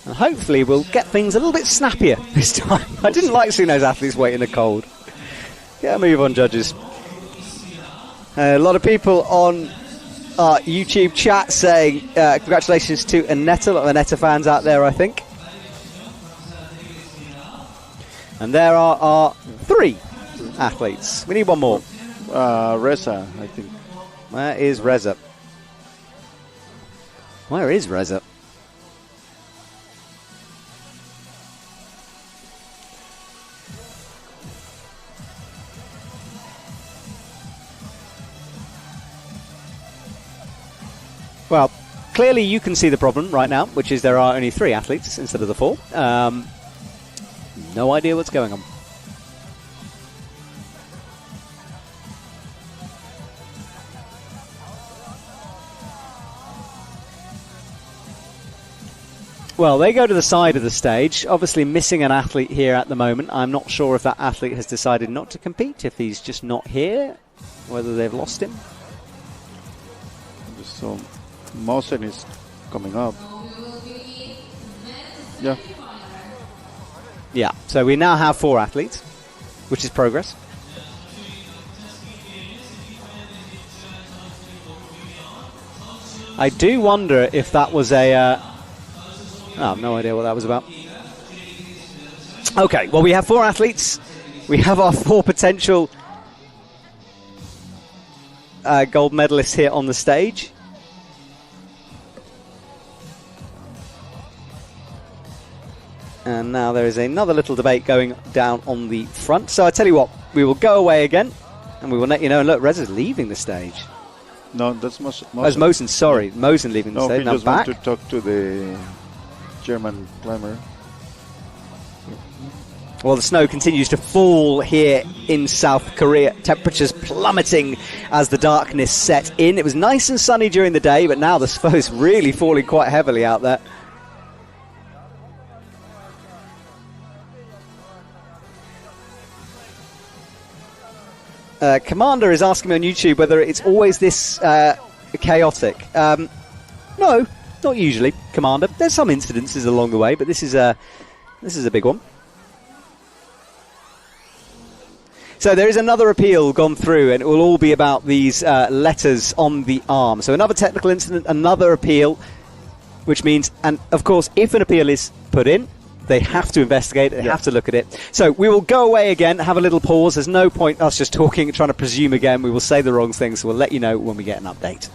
and hopefully we'll get things a little bit snappier this time. I didn't like seeing those athletes wait in the cold. Get a move on, judges. A lot of people on our YouTube chat saying congratulations to Annetta. A lot of Annetta fans out there, I think. And there are our 3 athletes. We need one more. Reza, I think. Where is Reza? Where is Reza? Well, clearly you can see the problem right now, which is there are only 3 athletes instead of the 4. No idea what's going on. Well, they go to the side of the stage, obviously missing an athlete here at the moment. I'm not sure if that athlete has decided not to compete, if he's just not here, whether they've lost him. So Mosen is coming up. Yeah. Yeah, so we now have 4 athletes, which is progress. I do wonder if that was a... I have no idea what that was about. Okay, well, we have 4 athletes. We have our 4 potential gold medalists here on the stage. And now there is another little debate going down on the front. So I tell you what, we will go away again, and we will let you know. And look, Reza's leaving the stage. No, that's Mosen. That's Mosen, sorry. Mosen leaving the stage. He Now just back. want to talk to the German climber. Well, the snow continues to fall here in South Korea. Temperatures plummeting as the darkness set in. It was nice and sunny during the day, but now the snow is really falling quite heavily out there. Commander is asking me on YouTube whether it's always this chaotic. No, not usually, Commander. There's some incidences along the way, but this is a big one. So there is another appeal gone through, and it will all be about these letters on the arm. So another technical incident, another appeal, which means, and of course, if an appeal is put in, they have to investigate it, they have to look at it. So we will go away again, have a little pause. There's no point us just talking and trying to presume again. We will say the wrong thing, so we'll let you know when we get an update.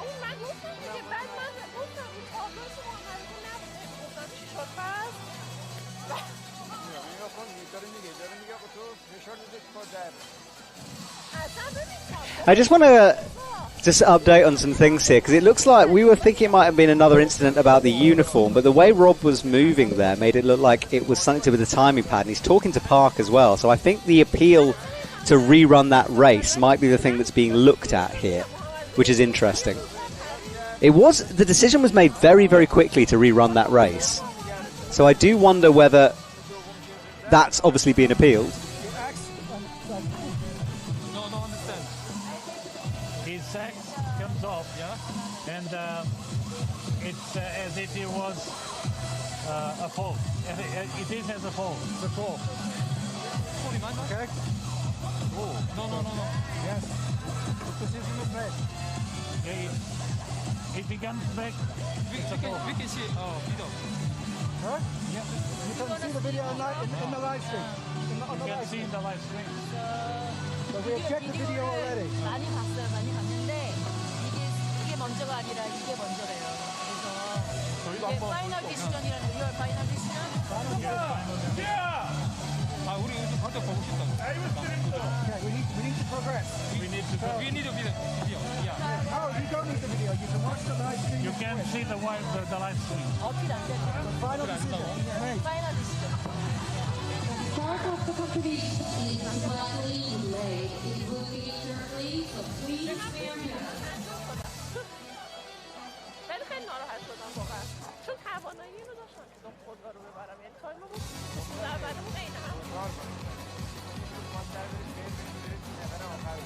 اون من گفتم دیگه بعد من گفتم اون تابلو شما معرفه نبوده گفتم چی شد پس I just want to just update on some things here, because it looks like we were thinking it might have been another incident about the uniform, but the way Rob was moving there made it look like it was something to do with the timing pad, and he's talking to Park as well, so I think the appeal to rerun that race might be the thing that's being looked at here, which is interesting. The decision was made very, very quickly to rerun that race, so I do wonder whether that's obviously been appealed. Comes off, yeah, and it's as if it was a fall. It is as a fall. It's a fall. Okay. Oh, no. Yes. The position is made. Yeah, if he comes back, we can see video. Huh? Yeah. You can see the video in the live stream. On the you can live see stream. in the live stream. But we have checked the video already. 많이 봤는데 이게 먼저가 아니라 이게 먼저래요. 그래서 이게 파이널 디시전이라는 리얼 파이널 디시전. 우리 요즘 관전 보고 싶다. Okay, we need to progress. We need to. We need a video. Yeah. No, you don't need the video. You can watch the live stream. You can see the live stream. 어필 안 되죠. The final decision is made. 파이널 디시전. Start of the competition is slightly delayed. It will begin shortly, so please bear with us. خیلی ناراحت شدم واقعا چون توانایی رو داشتم که خودم رو ببرم یعنی تایم رو اولمون عین هم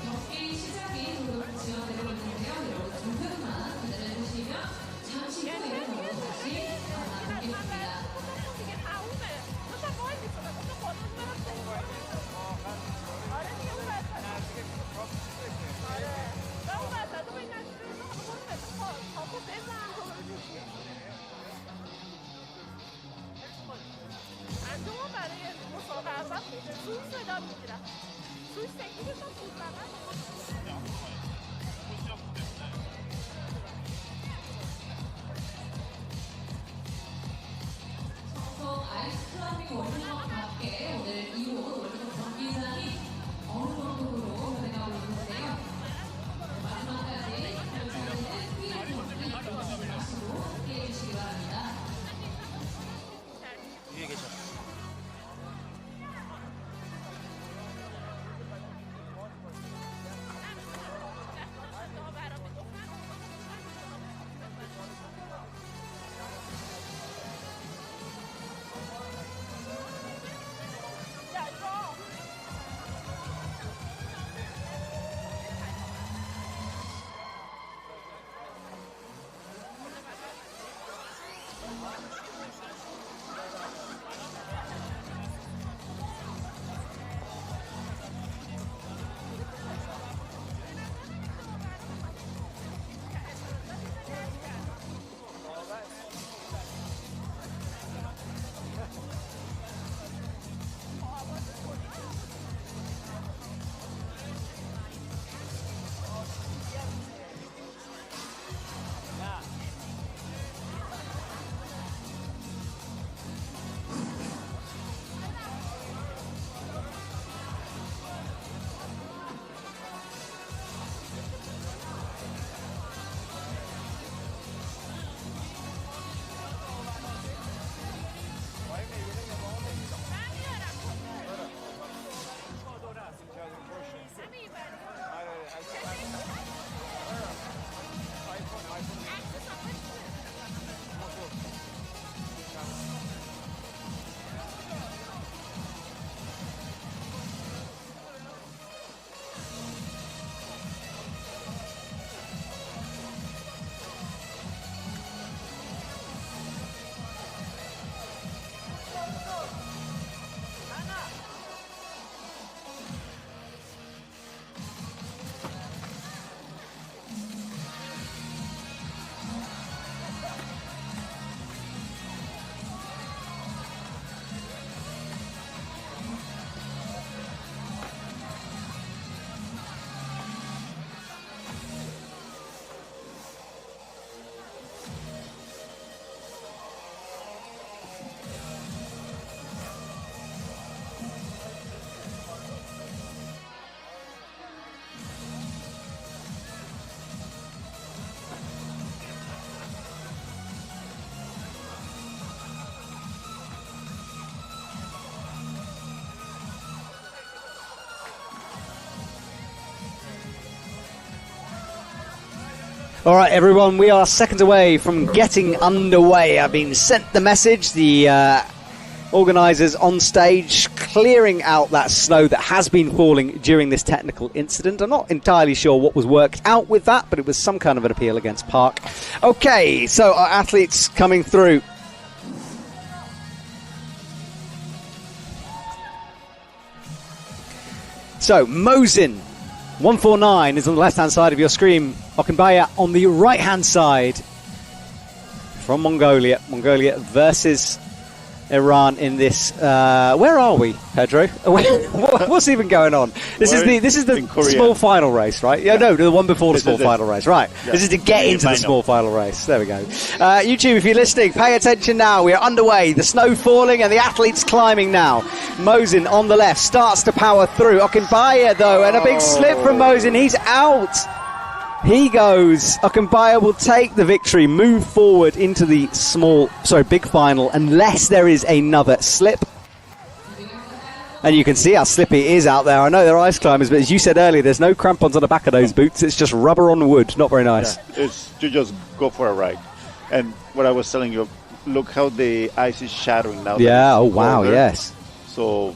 경기 시작이 도로로 지연되고 있는데요. 여러분 조금만 기다려주시면 잠시 후에 다시 만나보겠습니다. دیگه تمومه مثلا وای میکنه مثلا خودم برم آره دیگه اون وسط آره و اون وسط رو به این نتیجه رو تاپو بزن انجام برای مسابقه اول سوی صدا میگیرم سوی تکنیکش هم بود 청송 아이스클라이밍 월드컵답게 오늘 2호 월드컵 경기장이 어느 정도로 변해가고 있는데요. 마지막까지 펼쳐지는 스피드 경기 여러분 다시도 함께해 주시기 바랍니다. 위에 계셔. All right, everyone, we are seconds away from getting underway. I've been sent the message. The organisers on stage clearing out that snow that has been falling during this technical incident. I'm not entirely sure what was worked out with that, but it was some kind of an appeal against Park. Okay, so our athletes coming through. So, Mosin, 149 is on the left-hand side of your screen. Okunbaya on the right-hand side from Mongolia. Mongolia versus Iran in this. Where are we, Pedro? What's even going on? This is the small final race, right? Yeah, no, the one before the small final race, right? Yeah. This is to get into the small final race. There we go. YouTube, if you're listening, pay attention now. We are underway. The snow falling and the athletes climbing now. Mosin on the left starts to power through. Okunbaya though, and a big slip from Mosin. He's out. He goes. Okunbaya will take the victory, move forward into the big final, unless there is another slip. And you can see how slippy it is out there. I know they're ice climbers, but as you said earlier, there's no crampons on the back of those boots. It's just rubber on wood. Not very nice. Yeah, it's to just go for a ride. And what I was telling you, look how the ice is shattering now. Yeah, oh wow, yes. So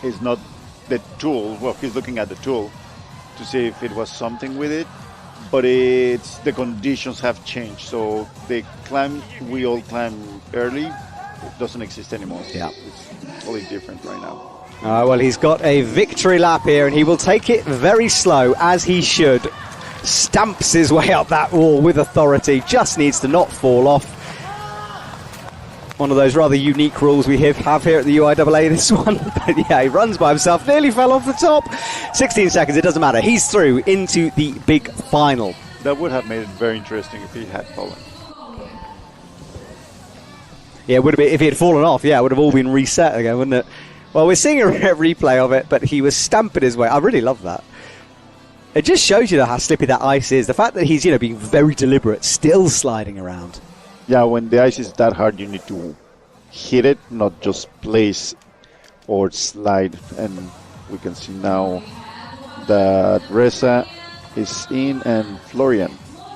it's not the tool. Well, he's looking at the tool to see if it was something with it, but it's the conditions have changed. So the climb we all climb early, it doesn't exist anymore. Yeah, it's totally different right now. Well, he's got a victory lap here, and he will take it very slow, as he should. Stamps his way up that wall with authority. Just needs to not fall off. One of those rather unique rules we have here at the UIAA, this one. But yeah, he runs by himself, nearly fell off the top. 16 seconds, it doesn't matter. He's through into the big final. That would have made it very interesting if he had fallen. Yeah, it would have been, if he had fallen off, yeah, it would have all been reset again, wouldn't it? Well, we're seeing a replay of it, but he was stamping his way. I really love that. It just shows you how slippy that ice is. The fact that he's, being very deliberate, still sliding around. Yeah, when the ice is that hard, you need to hit it, not just place or slide. And we can see now that Reza is in and Florian.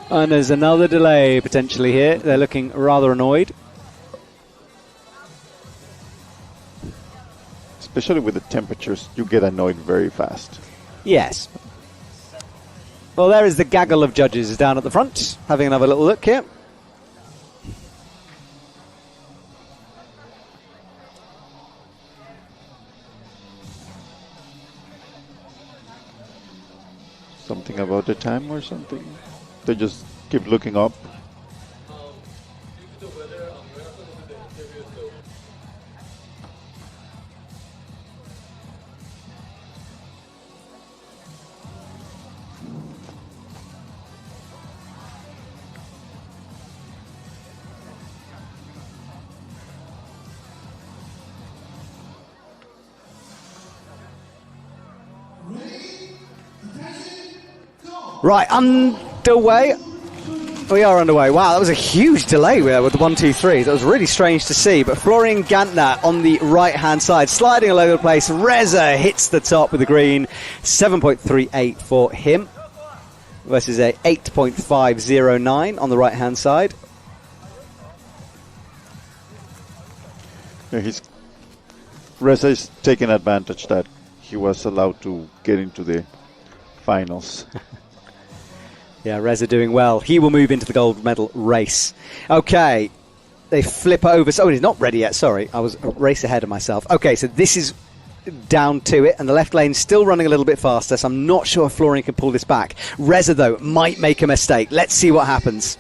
And there's another delay potentially here. They're looking rather annoyed. Especially with the temperatures, you get annoyed very fast. Yes. Well, there is the gaggle of judges down at the front, having another little look here. Something about the time or something? They just keep looking up. Right, underway. We are underway. Wow, that was a huge delay there with the 1, 2, 3. That was really strange to see. But Florian Gantner on the right-hand side, sliding all over the place. Reza hits the top with the green. 7.38 for him versus a 8.509 on the right-hand side. Yeah, Reza is taking advantage that he was allowed to get into the finals. Yeah, Reza doing well. He will move into the gold medal race. Okay, they flip over. So he's not ready yet, sorry. I was a race ahead of myself. Okay, so this is down to it, and the left lane's still running a little bit faster, so I'm not sure if Florian can pull this back. Reza, though, might make a mistake. Let's see what happens.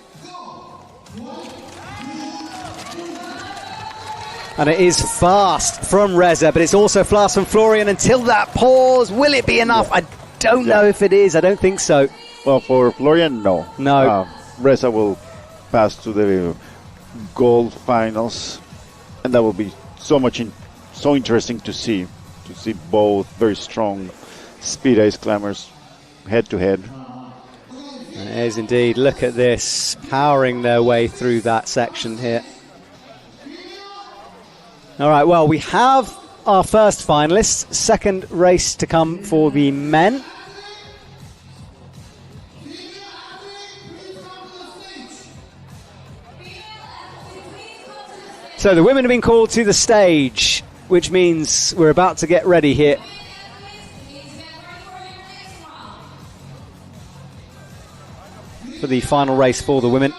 And it is fast from Reza, but it's also fast from Florian until that pause. Will it be enough? I don't know if it is. I don't think so. Well, for Florian, no. No. Reza will pass to the gold finals, and that will be so interesting to see both very strong speed ice climbers head to head. It is indeed. Look at this, powering their way through that section here. All right, well, we have our first finalists. Second race to come for the men. So the women have been called to the stage, which means we're about to get ready here. For the final race for the women.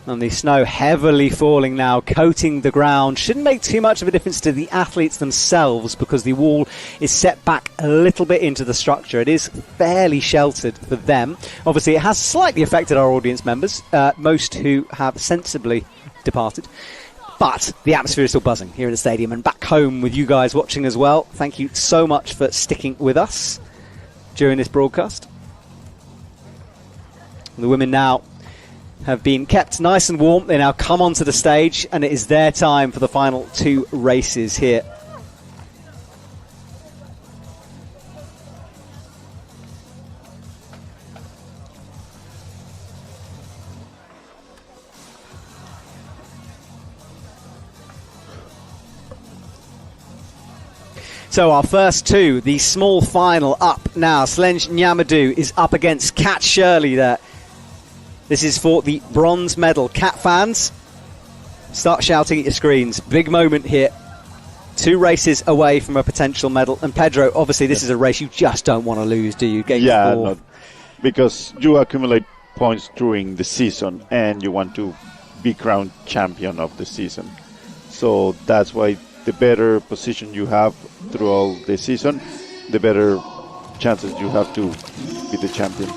And the snow heavily falling now, coating the ground. Shouldn't make too much of a difference to the athletes themselves because the wall is set back a little bit into the structure. It is fairly sheltered for them. Obviously, it has slightly affected our audience members, most who have sensibly departed. But the atmosphere is still buzzing here in the stadium and back home with you guys watching as well. Thank you so much for sticking with us during this broadcast. The women now have been kept nice and warm. They now come onto the stage and it is their time for the final two races here. So our first two, the small final up now. Slenge Nyamadu is up against Kat Shirley there. This is for the bronze medal. Cat fans, start shouting at your screens. Big moment here. 2 races away from a potential medal. And Pedro, obviously this is a race you just don't want to lose, do you? No, because you accumulate points during the season and you want to be crowned champion of the season. So that's why the better position you have throughout the season, the better chances you have to be the champion.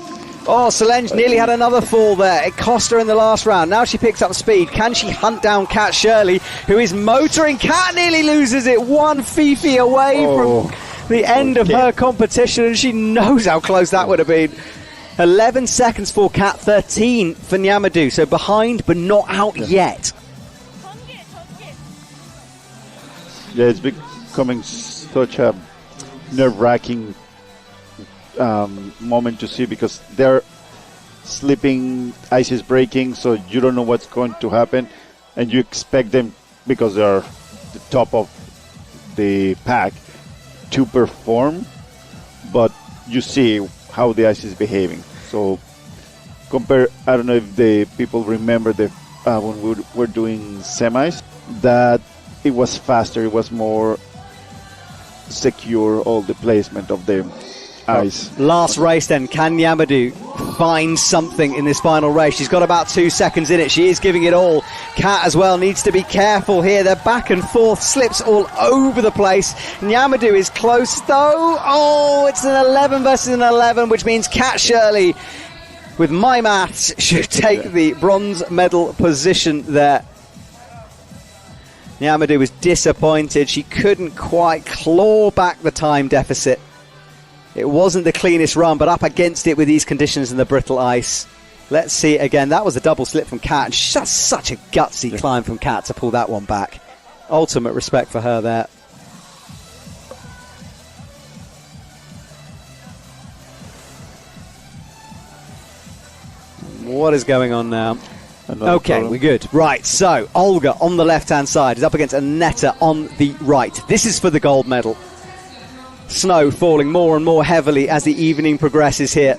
Oh, Solange nearly had another fall there. It cost her in the last round. Now she picks up speed. Can she hunt down Kat Shirley, who is motoring? Kat nearly loses it. 1 Fife away from the end of her competition, and she knows how close that would have been. 11 seconds for Kat, 13 for Nyamadu. So behind, but not out yet. Yeah, it's becoming such a nerve-wracking moment to see because they're slipping, ice is breaking, so you don't know what's going to happen, and you expect them, because they're the top of the pack, to perform, but you see how the ice is behaving. So compare, I don't know if the people remember the when we were doing semis, that it was faster, it was more secure, all the placement of the ice. Last race then, can Nyamadu find something in this final race? She's got about 2 seconds in it. She is giving it all. Kat as well needs to be careful here. They're back and forth, slips all over the place. Nyamadu is close though. Oh, it's an 11 versus an 11, which means Kat Shirley, with my maths, should take the bronze medal position there. Nyamadu was disappointed. She couldn't quite claw back the time deficit. It wasn't the cleanest run, but up against it with these conditions and the brittle ice. Let's see it again. That was a double slip from Kat. That's such a gutsy climb from Kat to pull that one back. Ultimate respect for her there. What is going on now? Okay, we're good. Right, so Olga on the left-hand side is up against Aneta on the right. This is for the gold medal. Snow falling more and more heavily as the evening progresses here.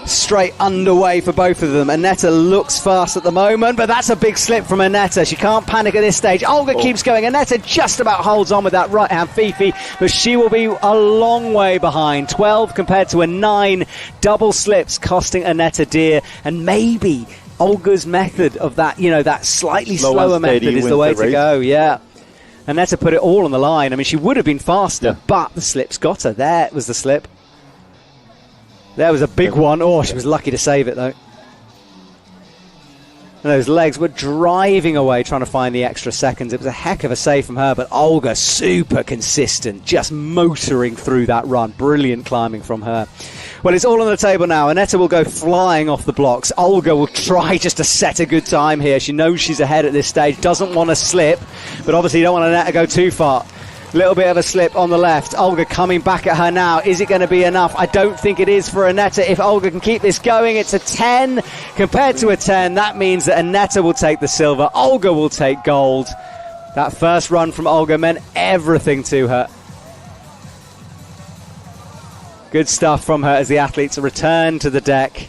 Straight underway for both of them. Aneta looks fast at the moment, but that's a big slip from Aneta. She can't panic at this stage. Olga keeps going. Aneta just about holds on with that right-hand Fife, but she will be a long way behind. 12 compared to a 9. Double slips costing Aneta dear, and maybe Olga's method of that, you know, that slightly slower method is the way to go. Yeah. Aneta put it all on the line. I mean, she would have been faster, but the slip's got her. There was the slip. There was a big one. Oh, she was lucky to save it, though. And those legs were driving away trying to find the extra seconds. It was a heck of a save from her, but Olga super consistent, just motoring through that run. Brilliant climbing from her. Well, it's all on the table now. Aneta will go flying off the blocks. Olga will try just to set a good time here. She knows she's ahead at this stage, doesn't want to slip, but obviously you don't want Aneta to go too far. Little bit of a slip on the left. Olga coming back at her now. Is it going to be enough? I don't think it is for Aneta. If Olga can keep this going, it's a 10 compared to a 10. That means that Aneta will take the silver. Olga will take gold. That first run from Olga meant everything to her. Good stuff from her as the athletes return to the deck.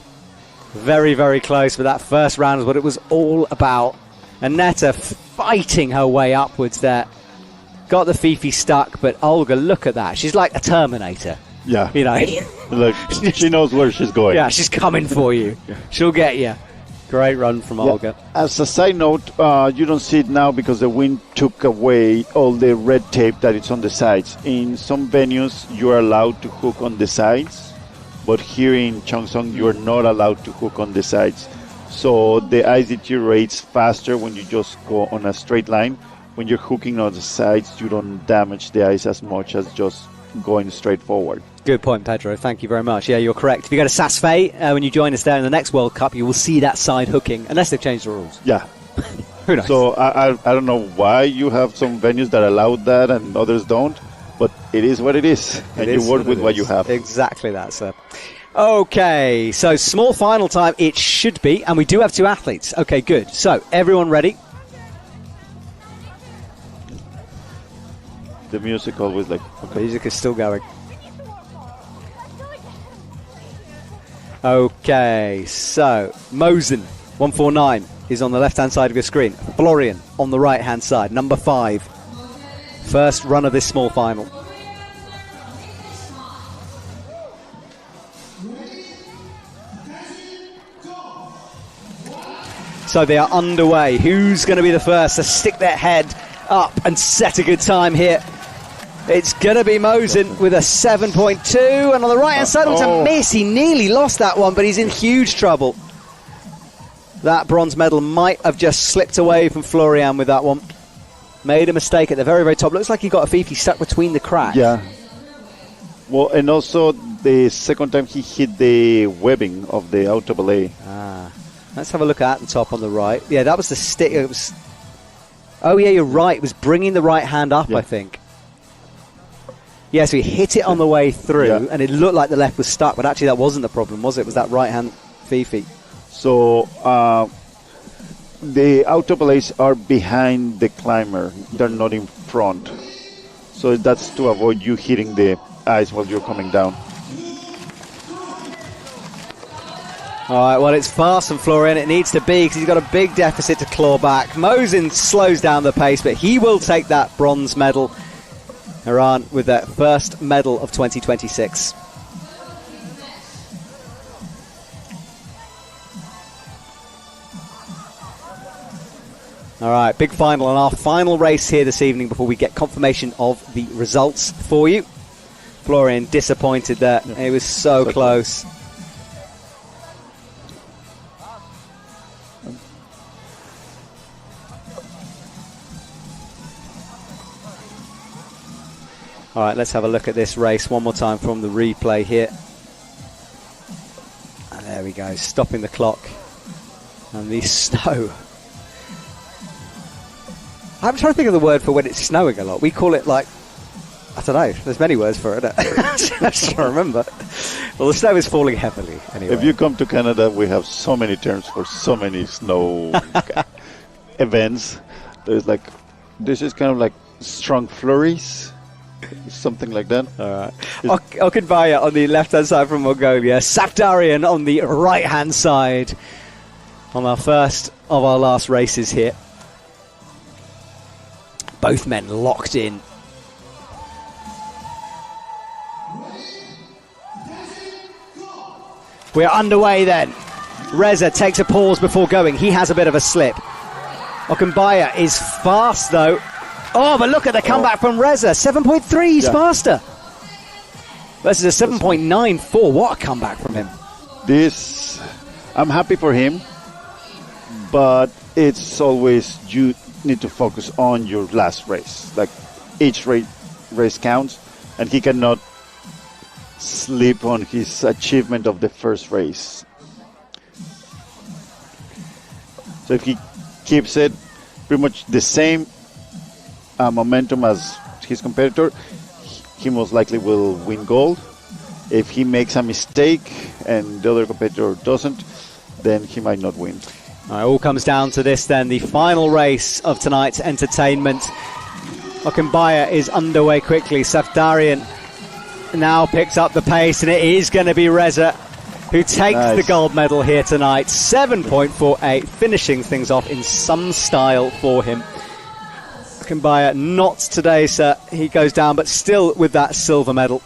Very, very close, but that first round is what it was all about. Aneta fighting her way upwards there. Got the Fife stuck, but Olga, look at that. She's like a Terminator. Yeah. You know. Look, she knows where she's going. Yeah, she's coming for you. She'll get you. Great run from Olga. As a side note, you don't see it now because the wind took away all the red tape that is on the sides. In some venues, you are allowed to hook on the sides, but here in Cheongsong, you are not allowed to hook on the sides. So the ice deteriorates faster when you just go on a straight line. When you're hooking on the sides, you don't damage the ice as much as just going straight forward. Good point, Pedro. Thank you very much. Yeah, you're correct. If you go to Sasfei, when you join us there in the next World Cup, you will see that side hooking, unless they've changed the rules. Yeah. Who knows? So I don't know why you have some venues that allow that and others don't, but it is what it is. And you work with what you have. Exactly that, sir. Okay, so small final time it should be, and we do have two athletes. Okay, good. So, everyone ready? The music always like... Okay. Music is still going. Okay, so Mosen, 149, is on the left-hand side of your screen. Florian on the right-hand side, number 5. First run of this small final. So they are underway. Who's going to be the first to stick their head up and set a good time here? It's going to be Mosen with a 7.2, and on the right-hand side, it was a miss. He nearly lost that one, but he's in huge trouble. That bronze medal might have just slipped away from Florian with that one. Made a mistake at the very, very top. Looks like he got a Fife stuck between the cracks. Yeah. Well, and also the second time he hit the webbing of the UIAA. Let's have a look at the top on the right. Yeah, that was the stick. It was. Oh, yeah, you're right. It was bringing the right hand up, I think. Yeah, so he hit it on the way through, and it looked like the left was stuck, but actually that wasn't the problem, was it? It was that right-hand Fife. So the UIAAs are behind the climber. They're not in front. So that's to avoid you hitting the ice while you're coming down. All right, well, it's fast from Florian. It needs to be because he's got a big deficit to claw back. Mosen slows down the pace, but he will take that bronze medal. Iran with their first medal of 2026. All right, big final, and our final race here this evening before we get confirmation of the results for you. Florian disappointed there. It was so close. All right, let's have a look at this race one more time from the replay here. And there we go, stopping the clock. And the snow. I'm trying to think of the word for when it's snowing a lot. We call it like, I don't know, there's many words for it. I just don't remember. Well, the snow is falling heavily anyway. If you come to Canada, we have so many terms for so many snow events. There's like, this is kind of like strong flurries. Something like that. All right. Okunbaya on the left-hand side from Mongolia. Safdarian on the right-hand side on our first of our last races here. Both men locked in. We're underway then. Reza takes a pause before going. He has a bit of a slip. Okunbaya is fast though. Oh, but look at the comeback from Reza. 7.3, he's faster. This is a 7.94. What a comeback from him. This, I'm happy for him, but it's always, you need to focus on your last race. Like, each race counts, and he cannot sleep on his achievement of the first race. So if he keeps it pretty much the same momentum as his competitor, he most likely will win gold. If he makes a mistake and the other competitor doesn't, then he might not win. It all comes down to this then, the final race of tonight's entertainment. Okunbaya is underway quickly. Safdarian now picks up the pace, and it is going to be Reza who takes the gold medal here tonight. 7.48, finishing things off in some style for him. Kumbaya, not today, sir. He goes down, but still with that silver medal.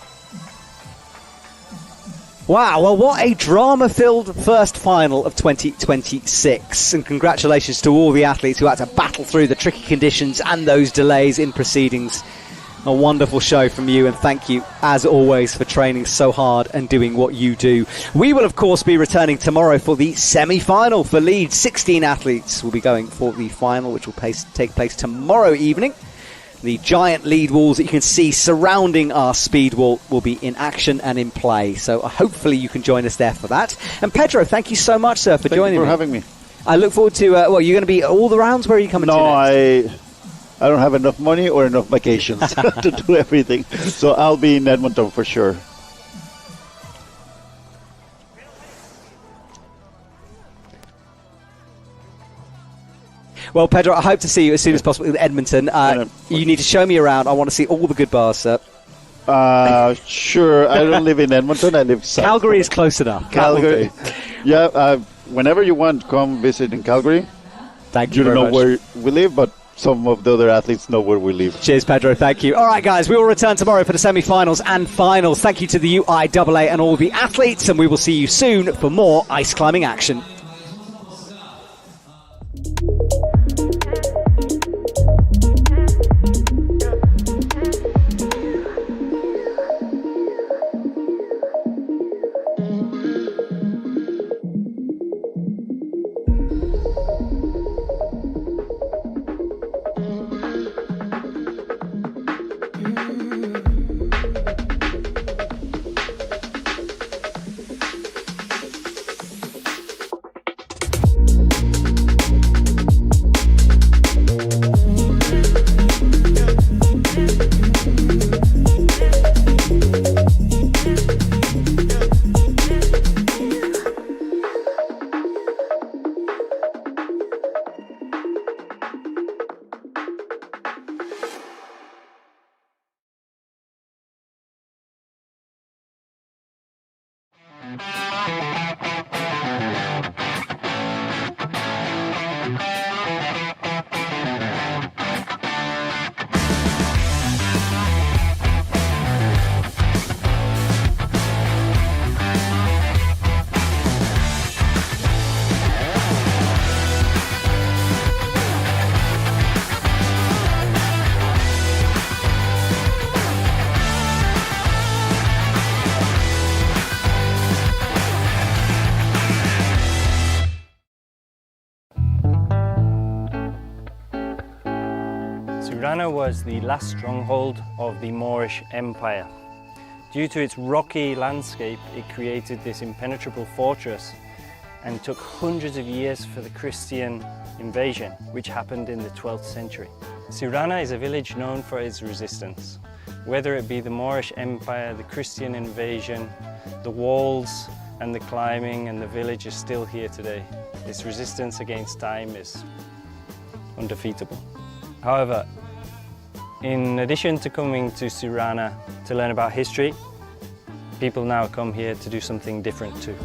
Wow, well, what a drama-filled first final of 2026. And congratulations to all the athletes who had to battle through the tricky conditions and those delays in proceedings. A wonderful show from you, and thank you, as always, for training so hard and doing what you do. We will, of course, be returning tomorrow for the semi-final for Leeds. 16 athletes will be going for the final, which will take place tomorrow evening. The giant lead walls that you can see surrounding our speed wall will be in action and in play. So hopefully you can join us there for that. And Pedro, thank you so much, sir, for joining me. Thank you for having me. I look forward to, you're going to be at all the rounds? Where are you coming to next? I don't have enough money or enough vacations to do everything. So I'll be in Edmonton for sure. Well, Pedro, I hope to see you as soon as possible in Edmonton. You need to show me around. I want to see all the good bars, sir. Sure. I don't live in Edmonton. I live south. Calgary is close enough. Calgary. Yeah, whenever you want, come visit in Calgary. Thank you very don't much. know where we live, but some of the other athletes know where we live. Cheers, Pedro. Thank you. All right, guys, we will return tomorrow for the semi-finals and finals. Thank you to the UIAA and all the athletes, and we will see you soon for more ice climbing action. Tirana was the last stronghold of the Moorish Empire. Due to its rocky landscape, it created this impenetrable fortress and took hundreds of years for the Christian invasion, which happened in the 12th century. Tirana is a village known for its resistance. Whether it be the Moorish Empire, the Christian invasion, the walls and the climbing, and the village is still here today. Its resistance against time is undefeatable. However, in addition to coming to Tirana to learn about history, people now come here to do something different too.